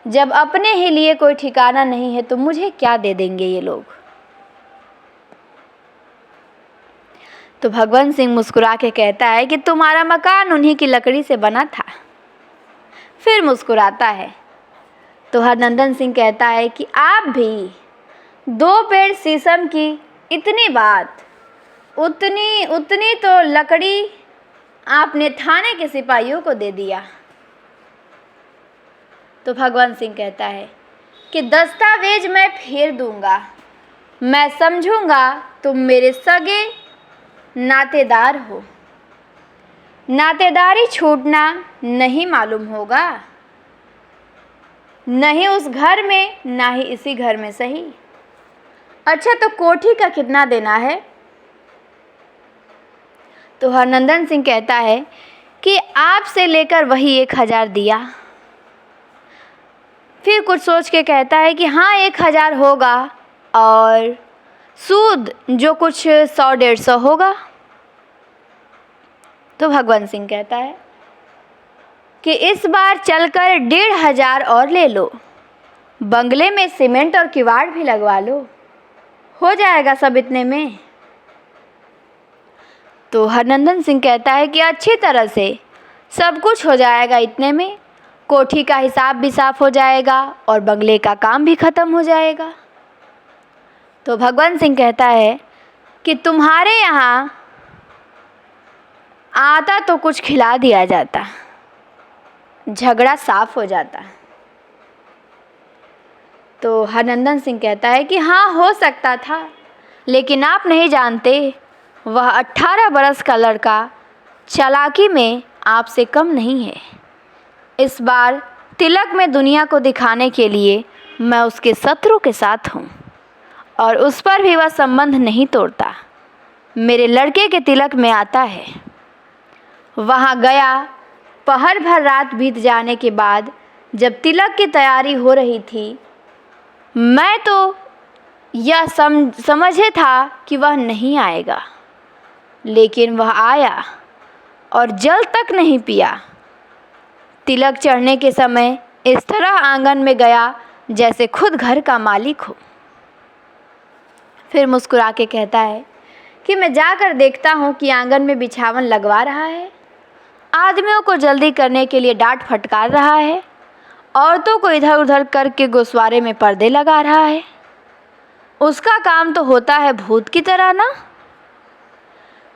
जब अपने ही लिए कोई ठिकाना नहीं है तो मुझे क्या दे देंगे ये लोग? तो भगवंत सिंह मुस्कुरा के कहता है कि तुम्हारा मकान उन्हीं की लकड़ी से बना था। फिर मुस्कुराता है। तो हरनंदन सिंह कहता है कि आप भी 2 पेड़ शीशम की इतनी बात, उतनी तो लकड़ी आपने थाने के सिपाहियों को दे दिया। तो भगवंत सिंह कहता है कि दस्तावेज मैं फेर दूंगा, मैं समझूंगा तुम मेरे सगे नातेदार हो। नातेदारी छूटना नहीं मालूम होगा, नहीं उस घर में ना ही इसी घर में सही। अच्छा तो कोठी का कितना देना है? तो हरनंदन सिंह कहता है कि आपसे लेकर वही 1000 दिया। फिर कुछ सोच के कहता है कि हाँ 1000 होगा और सूद जो कुछ 100-150 होगा। तो भगवंत सिंह कहता है कि इस बार चलकर 1500 और ले लो, बंगले में सीमेंट और किवाड़ भी लगवा लो, हो जाएगा सब इतने में। तो हरनंदन सिंह कहता है कि अच्छी तरह से सब कुछ हो जाएगा इतने में, कोठी का हिसाब भी साफ हो जाएगा और बंगले का काम भी ख़त्म हो जाएगा। तो भगवंत सिंह कहता है कि तुम्हारे यहाँ आता तो कुछ खिला दिया जाता, झगड़ा साफ हो जाता। तो हरनंदन सिंह कहता है कि हाँ हो सकता था, लेकिन आप नहीं जानते वह 18 बरस का लड़का चालाकी में आपसे कम नहीं है। इस बार तिलक में दुनिया को दिखाने के लिए मैं उसके शत्रु के साथ हूँ और उस पर भी वह संबंध नहीं तोड़ता, मेरे लड़के के तिलक में आता है। वहाँ गया, पहर भर रात बीत जाने के बाद जब तिलक की तैयारी हो रही थी, मैं तो यह समझे था कि वह नहीं आएगा, लेकिन वह आया और जल तक नहीं पिया। तिलक चढ़ने के समय इस तरह आंगन में गया जैसे खुद घर का मालिक हो। फिर मुस्कुरा के कहता है कि मैं जाकर देखता हूँ कि आंगन में बिछावन लगवा रहा है, आदमियों को जल्दी करने के लिए डांट फटकार रहा है, औरतों को इधर उधर करके गोसवारे में पर्दे लगा रहा है। उसका काम तो होता है भूत की तरह ना।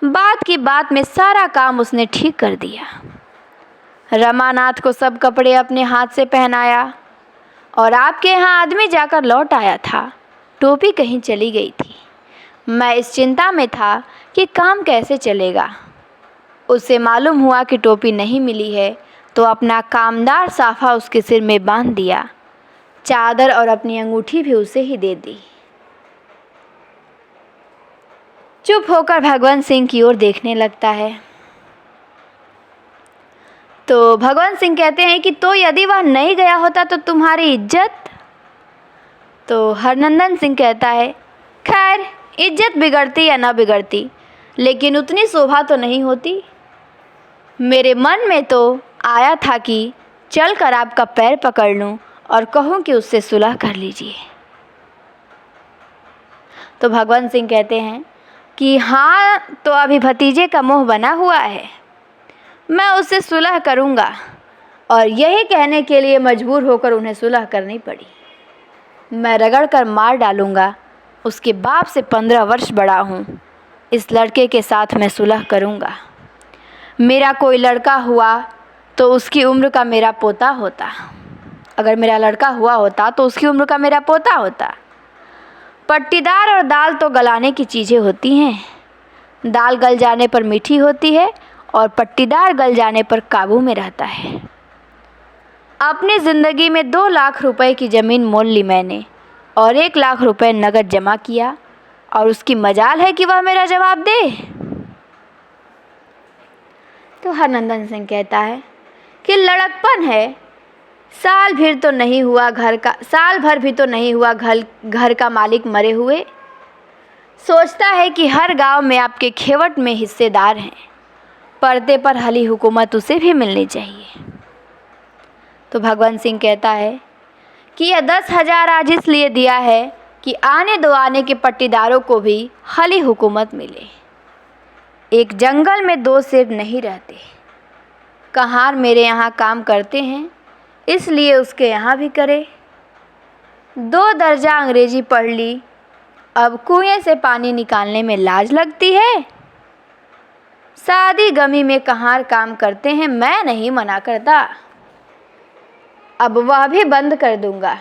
बात की बात में सारा काम उसने ठीक कर दिया। रमानाथ को सब कपड़े अपने हाथ से पहनाया और आपके यहाँ आदमी जाकर लौट आया था, टोपी कहीं चली गई थी। मैं इस चिंता में था कि काम कैसे चलेगा। उसे मालूम हुआ कि टोपी नहीं मिली है तो अपना कामदार साफा उसके सिर में बांध दिया, चादर और अपनी अंगूठी भी उसे ही दे दी। चुप होकर भगवंत सिंह की ओर देखने लगता है। तो भगवंत सिंह कहते हैं कि तो यदि वह नहीं गया होता तो तुम्हारी इज्जत? तो हरनंदन सिंह कहता है खैर इज्जत बिगड़ती या ना बिगड़ती, लेकिन उतनी शोभा तो नहीं होती। मेरे मन में तो आया था कि चल कर आपका पैर पकड़ लूं और कहूं कि उससे सुलह कर लीजिए। तो भगवंत सिंह कहते हैं कि हाँ तो अभी भतीजे का मोह बना हुआ है, मैं उससे सुलह करूँगा। और यही कहने के लिए मजबूर होकर उन्हें सुलह करनी पड़ी। मैं रगड़ कर मार डालूँगा, उसके बाप से 15 वर्ष बड़ा हूँ, इस लड़के के साथ मैं सुलह करूँगा। मेरा कोई लड़का हुआ तो उसकी उम्र का मेरा पोता होता, अगर मेरा लड़का हुआ होता तो उसकी उम्र का मेरा पोता होता। पट्टीदार और दाल तो गलाने की चीज़ें होती हैं, दाल गल जाने पर मीठी होती है और पट्टीदार गल जाने पर काबू में रहता है। अपनी ज़िंदगी में 2 लाख रुपए की ज़मीन मोल ली मैंने और 1 लाख रुपए नगद जमा किया, और उसकी मजाल है कि वह मेरा जवाब दे। तो हरनंदन सिंह कहता है कि लड़कपन है, साल भर भी तो नहीं हुआ घर का मालिक मरे हुए। सोचता है कि हर गांव में आपके खेवट में हिस्सेदार हैं, पर्दे पर हली हुकूमत उसे भी मिलनी चाहिए। तो भगवंत सिंह कहता है कि यह 10,000 आज इसलिए दिया है कि आने दो आने के पट्टीदारों को भी हली हुकूमत मिले। एक जंगल में 2 शेर नहीं रहते। कहार मेरे यहाँ काम करते हैं, इसलिए उसके यहाँ भी करे। 2 दर्जा अंग्रेजी पढ़ ली, अब कुएं से पानी निकालने में लाज लगती है। शादी गमी में कहार काम करते हैं, मैं नहीं मना करता, अब वह भी बंद कर दूंगा।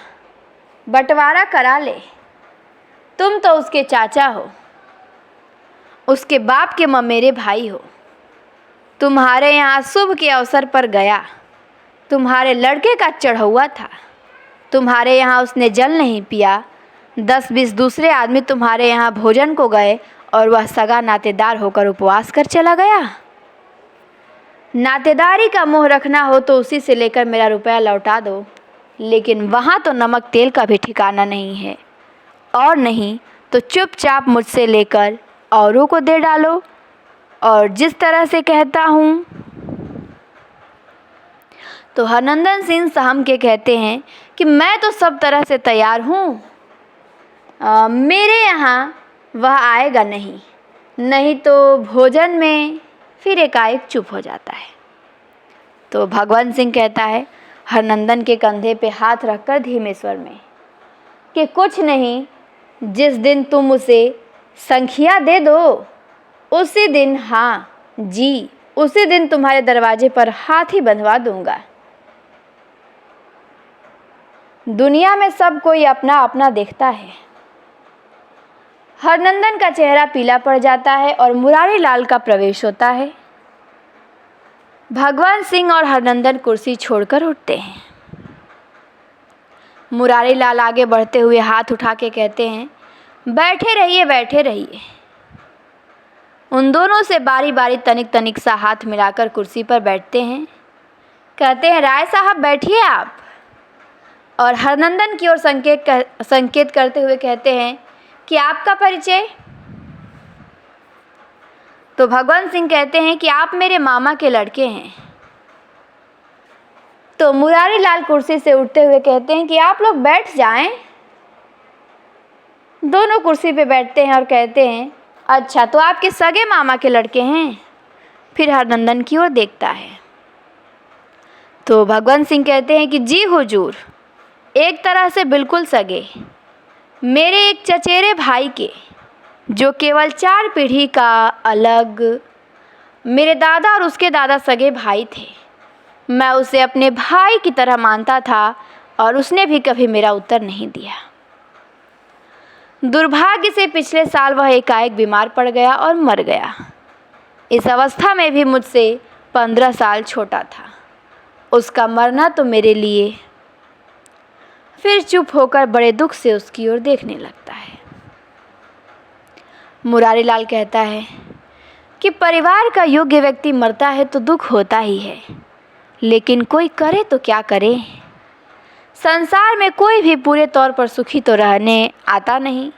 बंटवारा करा ले, तुम तो उसके चाचा हो, उसके बाप के ममेरे भाई हो। तुम्हारे यहाँ शुभ के अवसर पर गया, तुम्हारे लड़के का चढ़ौआ था, तुम्हारे यहाँ उसने जल नहीं पिया। 10-20 दूसरे आदमी तुम्हारे यहाँ भोजन को गए और वह सगा नातेदार होकर उपवास कर चला गया। नातेदारी का मोह रखना हो तो उसी से लेकर मेरा रुपया लौटा दो, लेकिन वहाँ तो नमक तेल का भी ठिकाना नहीं है। और नहीं तो चुपचाप मुझसे लेकर औरों को दे डालो। और जिस तरह से कहता हूँ। तो हरनंदन सिंह सहम के कहते हैं कि मैं तो सब तरह से तैयार हूँ, मेरे यहाँ वह आएगा नहीं। नहीं तो भोजन में फिर एकाएक चुप हो जाता है। तो भगवंत सिंह कहता है हरनंदन के कंधे पे हाथ रखकर धीमे स्वर में कि कुछ नहीं, जिस दिन तुम उसे संखिया दे दो उसी दिन, हाँ जी, उसी दिन तुम्हारे दरवाजे पर हाथ ही बंधवा दूंगा। दुनिया में सब कोई अपना अपना देखता है। हरनंदन का चेहरा पीला पड़ जाता है और मुरारी लाल का प्रवेश होता है। भगवंत सिंह और हरनंदन कुर्सी छोड़कर उठते हैं। मुरारी लाल आगे बढ़ते हुए हाथ उठा के कहते हैं बैठे रहिए, बैठे रहिए। उन दोनों से बारी बारी तनिक तनिक सा हाथ मिलाकर कुर्सी पर बैठते हैं। कहते हैं राय साहब बैठिए आप। और हरनंदन की ओर संकेत करते हुए कहते हैं कि आपका परिचय। तो भगवंत सिंह कहते हैं कि आप मेरे मामा के लड़के हैं। तो मुरारी लाल कुर्सी से उठते हुए कहते हैं कि आप लोग बैठ जाएं। दोनों कुर्सी पे बैठते हैं और कहते हैं अच्छा, तो आपके सगे मामा के लड़के हैं। फिर हरनंदन की ओर देखता है। तो भगवंत सिंह कहते हैं कि जी हुजूर, एक तरह से बिल्कुल सगे, मेरे एक चचेरे भाई के, जो केवल 4 पीढ़ी का अलग। मेरे दादा और उसके दादा सगे भाई थे। मैं उसे अपने भाई की तरह मानता था और उसने भी कभी मेरा उत्तर नहीं दिया। दुर्भाग्य से पिछले साल वह एकाएक बीमार पड़ गया और मर गया। इस अवस्था में भी मुझसे 15 साल छोटा था। उसका मरना तो मेरे लिए। फिर चुप होकर बड़े दुख से उसकी ओर देखने लगता है। मुरारी लाल कहता है कि परिवार का योग्य व्यक्ति मरता है तो दुख होता ही है, लेकिन कोई करे तो क्या करे। संसार में कोई भी पूरे तौर पर सुखी तो रहने आता नहीं।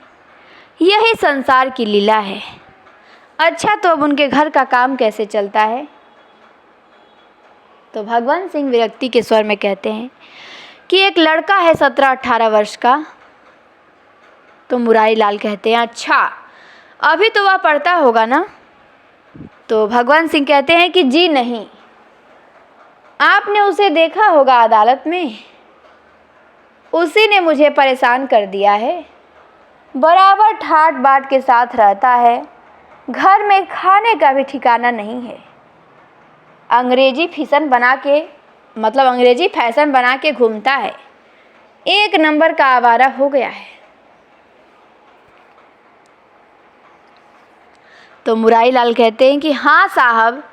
यही संसार की लीला है। अच्छा, तो अब उनके घर का काम कैसे चलता है? तो भगवंत सिंह विरक्ति के स्वर में कहते हैं कि एक लड़का है 17-18 वर्ष का। तो मुरारी लाल कहते हैं अच्छा, अभी तो वह पढ़ता होगा ना? तो भगवंत सिंह कहते हैं कि जी नहीं, आपने उसे देखा होगा अदालत में। उसी ने मुझे परेशान कर दिया है। बराबर ठाट बाट के साथ रहता है। घर में खाने का भी ठिकाना नहीं है। अंग्रेजी फैशन बना के घूमता है। एक नंबर का आवारा हो गया है। तो मुरारी लाल कहते हैं कि हाँ साहब,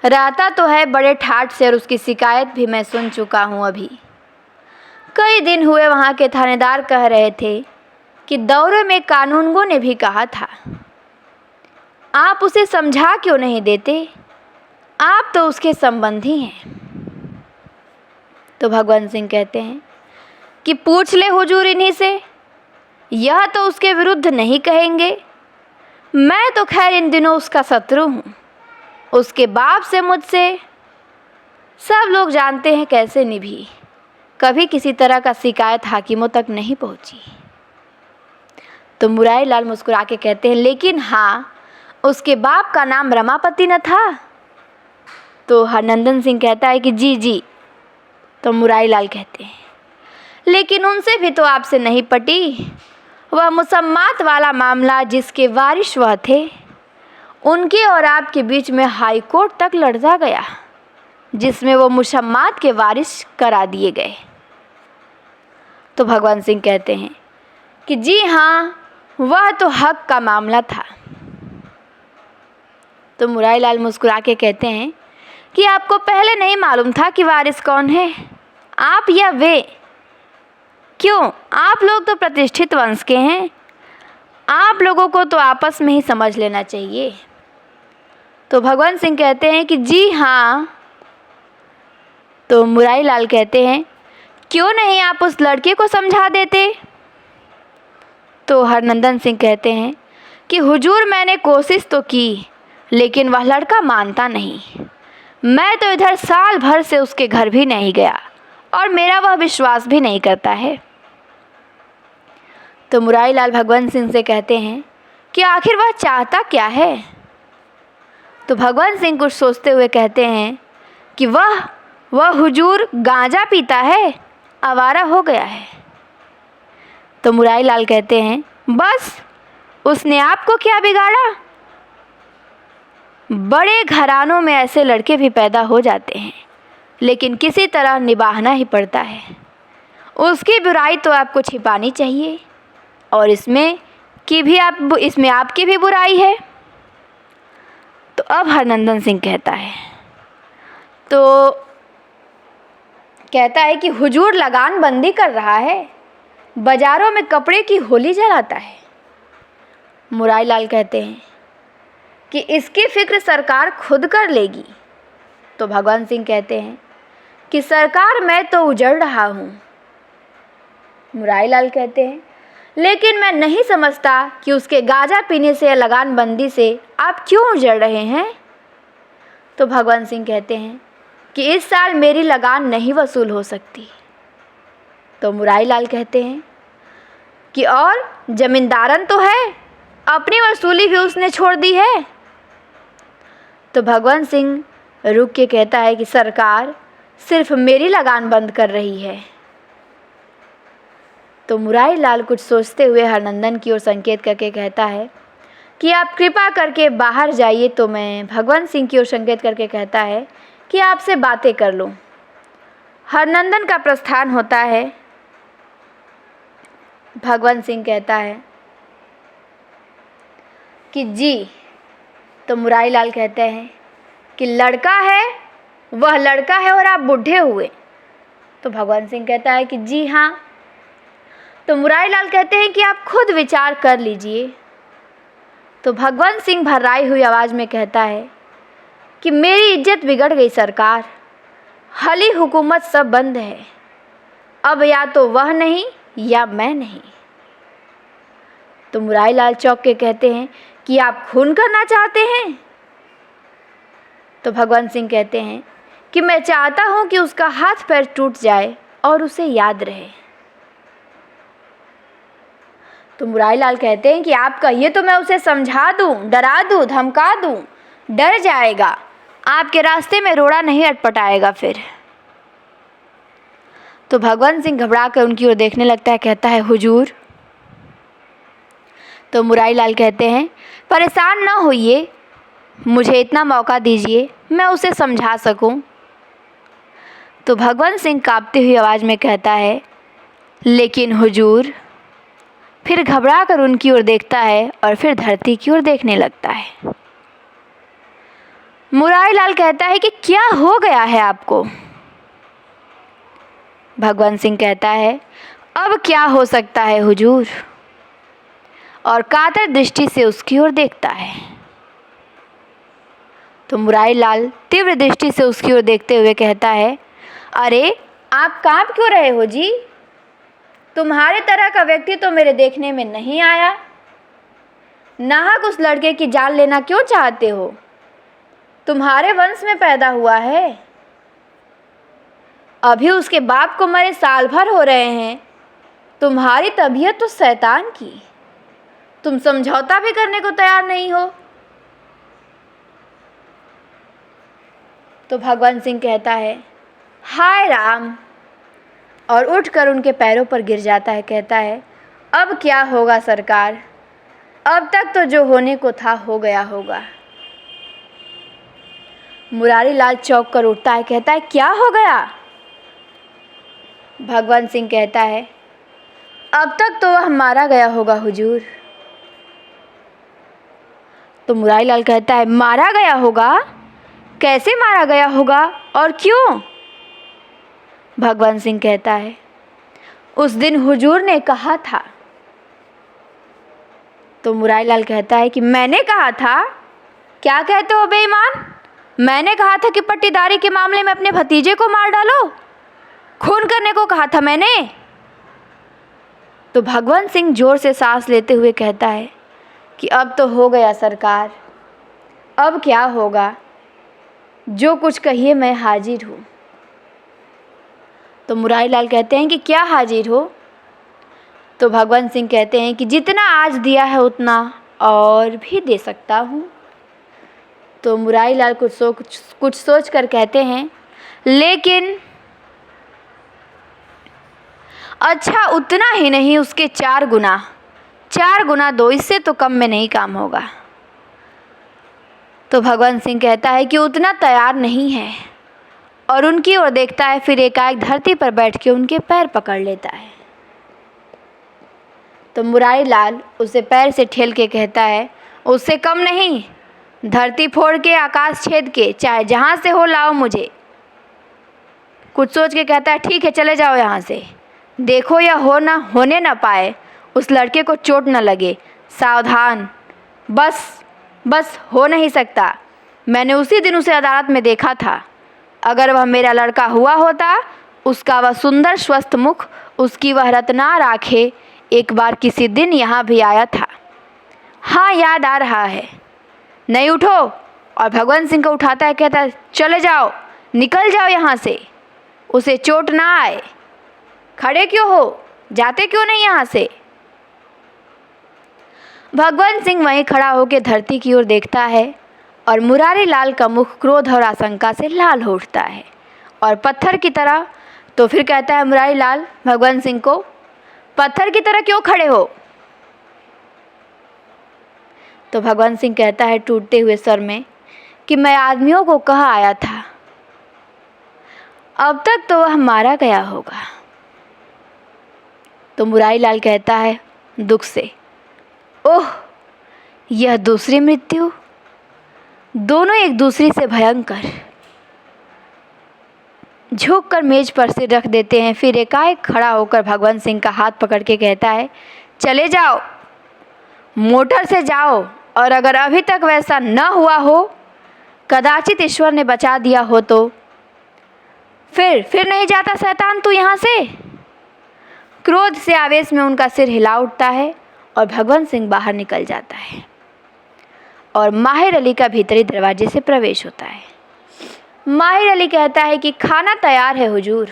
रहता तो है बड़े ठाट से और उसकी शिकायत भी मैं सुन चुका हूँ। अभी कई दिन हुए वहाँ के थानेदार कह रहे थे कि दौरे में कानूनगो ने भी कहा था, आप उसे समझा क्यों नहीं देते? आप तो उसके संबंधी हैं। तो भगवंत सिंह कहते हैं कि पूछ ले हुजूर इन्हीं से, यह तो उसके विरुद्ध नहीं कहेंगे। मैं तो खैर इन दिनों उसका शत्रु हूँ। उसके बाप से मुझसे सब लोग जानते हैं कैसे निभी। कभी किसी तरह का शिकायत हाकिमों तक नहीं पहुँची। तो मुरारी लाल मुस्कुरा के कहते हैं लेकिन हाँ, उसके बाप का नाम रमापति न था? तो हरनंदन सिंह कहता है कि जी जी। तो मुरारी लाल कहते हैं लेकिन उनसे भी तो आपसे नहीं पटी। वह मुसम्मात वाला मामला जिसके वारिश वह थे, उनके और आपके बीच में हाई कोर्ट तक लड़ता गया, जिसमें वो मुसम्मात के वारिश करा दिए गए। तो भगवंत सिंह कहते हैं कि जी हाँ, वह तो हक का मामला था। तो मुरारी लाल मुस्कुरा के कहते हैं कि आपको पहले नहीं मालूम था कि वारिस कौन है, आप या वे? क्यों, आप लोग तो प्रतिष्ठित वंश के हैं, आप लोगों को तो आपस में ही समझ लेना चाहिए। तो भगवंत सिंह कहते हैं कि जी हाँ। तो मुरारी लाल कहते हैं, क्यों नहीं आप उस लड़के को समझा देते? तो हरनंदन सिंह कहते हैं कि हुजूर, मैंने कोशिश तो की, लेकिन वह लड़का मानता नहीं। मैं तो इधर साल भर से उसके घर भी नहीं गया और मेरा वह विश्वास भी नहीं करता है। तो मुरारी लाल भगवंत सिंह से कहते हैं कि आखिर वह चाहता क्या है? तो भगवंत सिंह कुछ सोचते हुए कहते हैं कि वह हुजूर गांजा पीता है, आवारा हो गया है। तो मुरारी लाल कहते हैं, बस उसने आपको क्या बिगाड़ा? बड़े घरानों में ऐसे लड़के भी पैदा हो जाते हैं, लेकिन किसी तरह निभाना ही पड़ता है। उसकी बुराई तो आपको छिपानी चाहिए, और इसमें आपकी भी बुराई है। तो अब हरनंदन सिंह कहता है कि हुजूर लगान बंदी कर रहा है, बाजारों में कपड़े की होली जलाता है। मुरारी लाल कहते हैं कि इसकी फिक्र सरकार खुद कर लेगी। तो भगवंत सिंह कहते हैं कि सरकार, मैं तो उजड़ रहा हूँ। मुरारी लाल कहते हैं, लेकिन मैं नहीं समझता कि उसके गांजा पीने से या लगान बंदी से आप क्यों उजड़ रहे हैं। तो भगवंत सिंह कहते हैं कि इस साल मेरी लगान नहीं वसूल हो सकती। तो मुरारी लाल कहते हैं कि और जमींदारन तो है, अपनी वसूली भी उसने छोड़ दी है। तो भगवंत सिंह रुक के कहता है कि सरकार सिर्फ मेरी लगान बंद कर रही है। तो मुरारी लाल कुछ सोचते हुए हरनंदन की ओर संकेत करके कहता है कि आप कृपा करके बाहर जाइए। तो मैं भगवंत सिंह की ओर संकेत करके कहता है कि आपसे बातें कर लूं। हरनंदन का प्रस्थान होता है। भगवंत सिंह कहता है कि जी। तो मुरारी लाल कहते हैं कि लड़का है, वह लड़का है और आप बूढ़े हुए। तो भगवंत सिंह कहता है कि जी हाँ। तो मुरारी लाल कहते हैं कि आप खुद विचार कर लीजिए। तो भगवंत सिंह भर्राई हुई आवाज़ में कहता है कि मेरी इज्जत बिगड़ गई सरकार, हली हुकूमत सब बंद है, अब या तो वह नहीं या मैं नहीं। तो मुरारी लाल चौंक के कहते हैं कि आप खून करना चाहते हैं? तो भगवंत सिंह कहते हैं कि मैं चाहता हूं कि उसका हाथ पैर टूट जाए और उसे याद रहे। तो मुरारी लाल कहते हैं कि आप कहिए तो मैं उसे समझा दूं, डरा दूं, धमका दूं, डर जाएगा, आपके रास्ते में रोड़ा नहीं अटपटाएगा फिर। तो भगवंत सिंह घबरा कर उनकी ओर देखने लगता है, कहता है हुजूर। तो मुरारी लाल कहते हैं परेशान न होइए, मुझे इतना मौका दीजिए मैं उसे समझा सकूं। तो भगवंत सिंह कांपती हुई आवाज़ में कहता है लेकिन हुजूर। फिर घबरा कर उनकी ओर देखता है और फिर धरती की ओर देखने लगता है। मुरारी लाल कहता है कि क्या हो गया है आपको? भगवंत सिंह कहता है अब क्या हो सकता है हुजूर, और कातर दृष्टि से उसकी ओर देखता है। तो मुरारी लाल तीव्र दृष्टि से उसकी ओर देखते हुए कहता है अरे आप कांप क्यों रहे हो जी? तुम्हारे तरह का व्यक्ति तो मेरे देखने में नहीं आया। नाहक उस लड़के की जान लेना क्यों चाहते हो? तुम्हारे वंश में पैदा हुआ है, अभी उसके बाप को मरे साल भर हो रहे हैं। तुम्हारी तबीयत तो शैतान की, तुम समझौता भी करने को तैयार नहीं हो। तो भगवंत सिंह कहता है हाय राम, और उठकर उनके पैरों पर गिर जाता है। कहता है अब क्या होगा सरकार, अब तक तो जो होने को था हो गया होगा। मुरारी लाल चौंक कर उठता है, कहता है क्या हो गया? भगवंत सिंह कहता है अब तक तो वह मारा गया होगा हुजूर। तो मुरारी लाल कहता है मारा गया होगा? कैसे मारा गया होगा और क्यों? भगवंत सिंह कहता है, उस दिन हुजूर ने कहा था। तो मुरारी लाल कहता है कि मैंने कहा था? क्या कहते हो बेईमान? मैंने कहा था कि पट्टीदारी के मामले में अपने भतीजे को मार डालो? खून करने को कहा था मैंने? तो भगवंत सिंह जोर से सांस लेते हुए कहता है कि अब तो हो गया सरकार, अब क्या होगा? जो कुछ कहिए मैं हाजिर हूँ। तो मुरारी लाल कहते हैं कि क्या हाजिर हो? तो भगवंत सिंह कहते हैं कि जितना आज दिया है उतना और भी दे सकता हूँ। तो मुरारी लाल कुछ सोच कर कहते हैं, लेकिन अच्छा उतना ही नहीं, उसके 4 गुना दो, इससे तो कम में नहीं काम होगा। तो भगवंत सिंह कहता है कि उतना तैयार नहीं है और उनकी ओर देखता है, फिर एकाएक धरती पर बैठ के उनके पैर पकड़ लेता है। तो मुरारी लाल उसे पैर से ठेल के कहता है, उससे कम नहीं, धरती फोड़ के आकाश छेद के चाहे जहाँ से हो लाओ मुझे। कुछ सोच के कहता है, ठीक है चले जाओ यहाँ से, देखो यह होने न पाए, उस लड़के को चोट न लगे, सावधान। बस हो नहीं सकता। मैंने उसी दिन उसे अदालत में देखा था। अगर वह मेरा लड़का हुआ होता, उसका वह सुंदर स्वस्थ मुख, उसकी वह रत्नार आँखें एक बार किसी दिन यहाँ भी आया था। हाँ याद आ रहा है। नहीं उठो। और भगवंत सिंह को उठाता है, कहता है, चले जाओ, निकल जाओ यहाँ से, उसे चोट ना आए। खड़े क्यों हो, जाते क्यों नहीं यहाँ से? भगवंत सिंह वहीं खड़ा होकर धरती की ओर देखता है और मुरारी लाल का मुख क्रोध और आशंका से लाल हो उठता है और पत्थर की तरह। तो फिर कहता है मुरारी लाल भगवंत सिंह को, पत्थर की तरह क्यों खड़े हो? तो भगवंत सिंह कहता है टूटते हुए स्वर में कि मैं आदमियों को कहा आया था, अब तक तो वह मारा गया होगा। तो मुरारी लाल कहता है दुख से, ओह यह दूसरी मृत्यु, दोनों एक दूसरे से भयंकर। झुक कर मेज पर सिर रख देते हैं। फिर एकाएक खड़ा होकर भगवंत सिंह का हाथ पकड़ के कहता है, चले जाओ, मोटर से जाओ, और अगर अभी तक वैसा न हुआ हो, कदाचित ईश्वर ने बचा दिया हो तो फिर नहीं जाता शैतान तू यहाँ से। क्रोध से आवेश में उनका सिर हिला उठता है और भगवंत सिंह बाहर निकल जाता है और माहिर अली का भीतरी दरवाजे से प्रवेश होता है। माहिर अली कहता है कि खाना तैयार है हुजूर।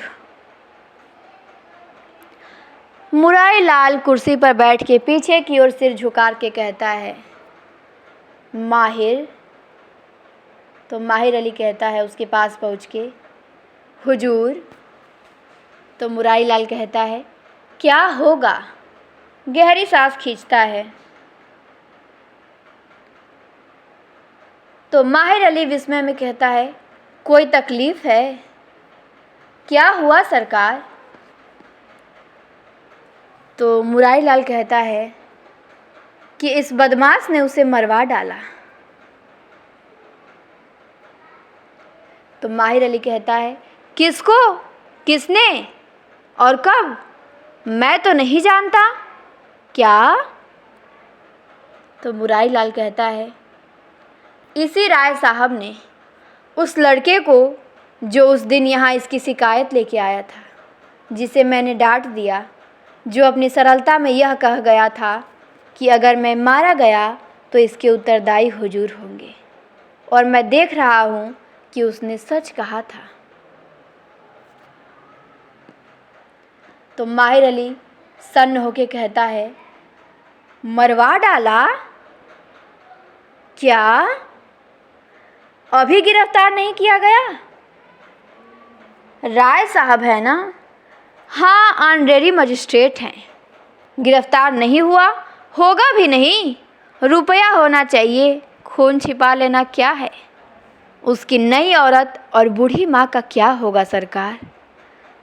मुरारी लाल कुर्सी पर बैठ के पीछे की ओर सिर झुका के कहता है, माहिर। तो माहिर अली कहता है उसके पास पहुँच के, हुजूर। तो मुरारी लाल कहता है, क्या होगा? गहरी सांस खींचता है। तो माहिर अली विस्मय में कहता है, कोई तकलीफ है? क्या हुआ सरकार? तो मुरारी लाल कहता है कि इस बदमाश ने उसे मरवा डाला। तो माहिर अली कहता है, किसको? किसने और कब? मैं तो नहीं जानता। क्या? तो मुरारी लाल कहता है, इसी राय साहब ने उस लड़के को जो उस दिन यहाँ इसकी शिकायत लेके आया था, जिसे मैंने डांट दिया, जो अपनी सरलता में यह कह गया था कि अगर मैं मारा गया तो इसके उत्तरदायी हुजूर होंगे, और मैं देख रहा हूँ कि उसने सच कहा था। तो माहिर अली सन्न होके कहता है, मरवा डाला? क्या अभी गिरफ्तार नहीं किया गया? राय साहब है ना? हाँ, ऑनरेरी मजिस्ट्रेट हैं। गिरफ्तार नहीं हुआ, होगा भी नहीं। रुपया होना चाहिए, खून छिपा लेना क्या है? उसकी नई औरत और बूढ़ी माँ का क्या होगा सरकार?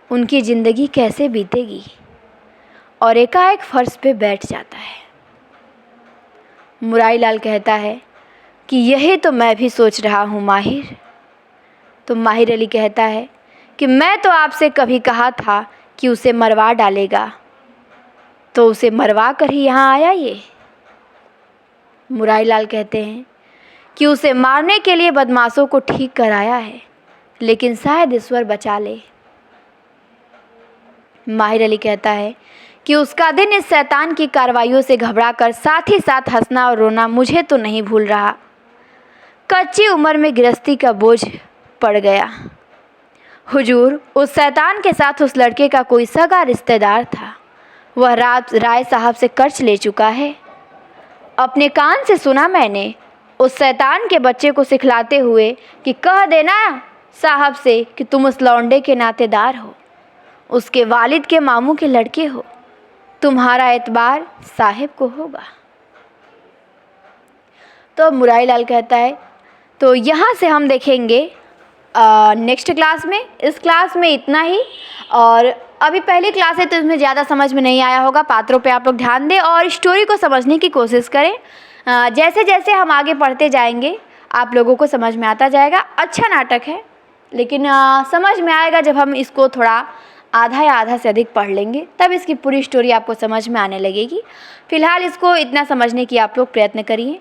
उनकी ज़िंदगी कैसे बीतेगी? और एकाएक फर्श पे बैठ जाता है। मुरारी लाल कहता है कि यही तो मैं भी सोच रहा हूँ माहिर। तो माहिर अली कहता है कि मैं तो आपसे कभी कहा था कि उसे मरवा डालेगा, तो उसे मरवा कर ही यहाँ आया ये। मुरारी लाल कहते हैं कि उसे मारने के लिए बदमाशों को ठीक कराया है, लेकिन शायद ईश्वर बचा ले। माहिर अली कहता है कि उसका दिन इस शैतान की कार्रवाइयों से घबराकर साथ ही साथ हंसना और रोना मुझे तो नहीं भूल रहा। कच्ची उम्र में गृहस्थी का बोझ पड़ गया। हुजूर, उस शैतान के साथ उस लड़के का कोई सगा रिश्तेदार था। वह राय साहब से कर्ज ले चुका है। अपने कान से सुना मैंने उस शैतान के बच्चे को सिखलाते हुए कि कह देना साहब से कि तुम उस लौंडे के नातेदार हो, उसके वालिद के मामू के लड़के हो, तुम्हारा एतबार साहिब को होगा। तो मुरारी लाल कहता है तो यहाँ से हम देखेंगे नेक्स्ट क्लास में। इस क्लास में इतना ही, और अभी पहली क्लास है तो इसमें ज़्यादा समझ में नहीं आया होगा। पात्रों पे आप लोग ध्यान दें और स्टोरी को समझने की कोशिश करें। जैसे जैसे हम आगे पढ़ते जाएंगे आप लोगों को समझ में आता जाएगा। अच्छा नाटक है, लेकिन समझ में आएगा जब हम इसको थोड़ा आधा या आधा से अधिक पढ़ लेंगे, तब इसकी पूरी स्टोरी आपको समझ में आने लगेगी। फ़िलहाल इसको इतना समझने की आप लोग प्रयत्न करिए।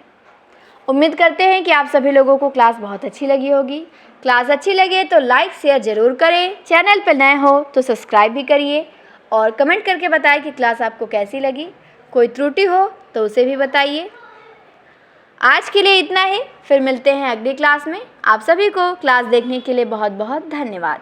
उम्मीद करते हैं कि आप सभी लोगों को क्लास बहुत अच्छी लगी होगी। क्लास अच्छी लगे तो लाइक शेयर ज़रूर करें। चैनल पर नए हो तो सब्सक्राइब भी करिए और कमेंट करके बताएं कि क्लास आपको कैसी लगी। कोई त्रुटि हो तो उसे भी बताइए। आज के लिए इतना ही, फिर मिलते हैं अगली क्लास में। आप सभी को क्लास देखने के लिए बहुत बहुत धन्यवाद।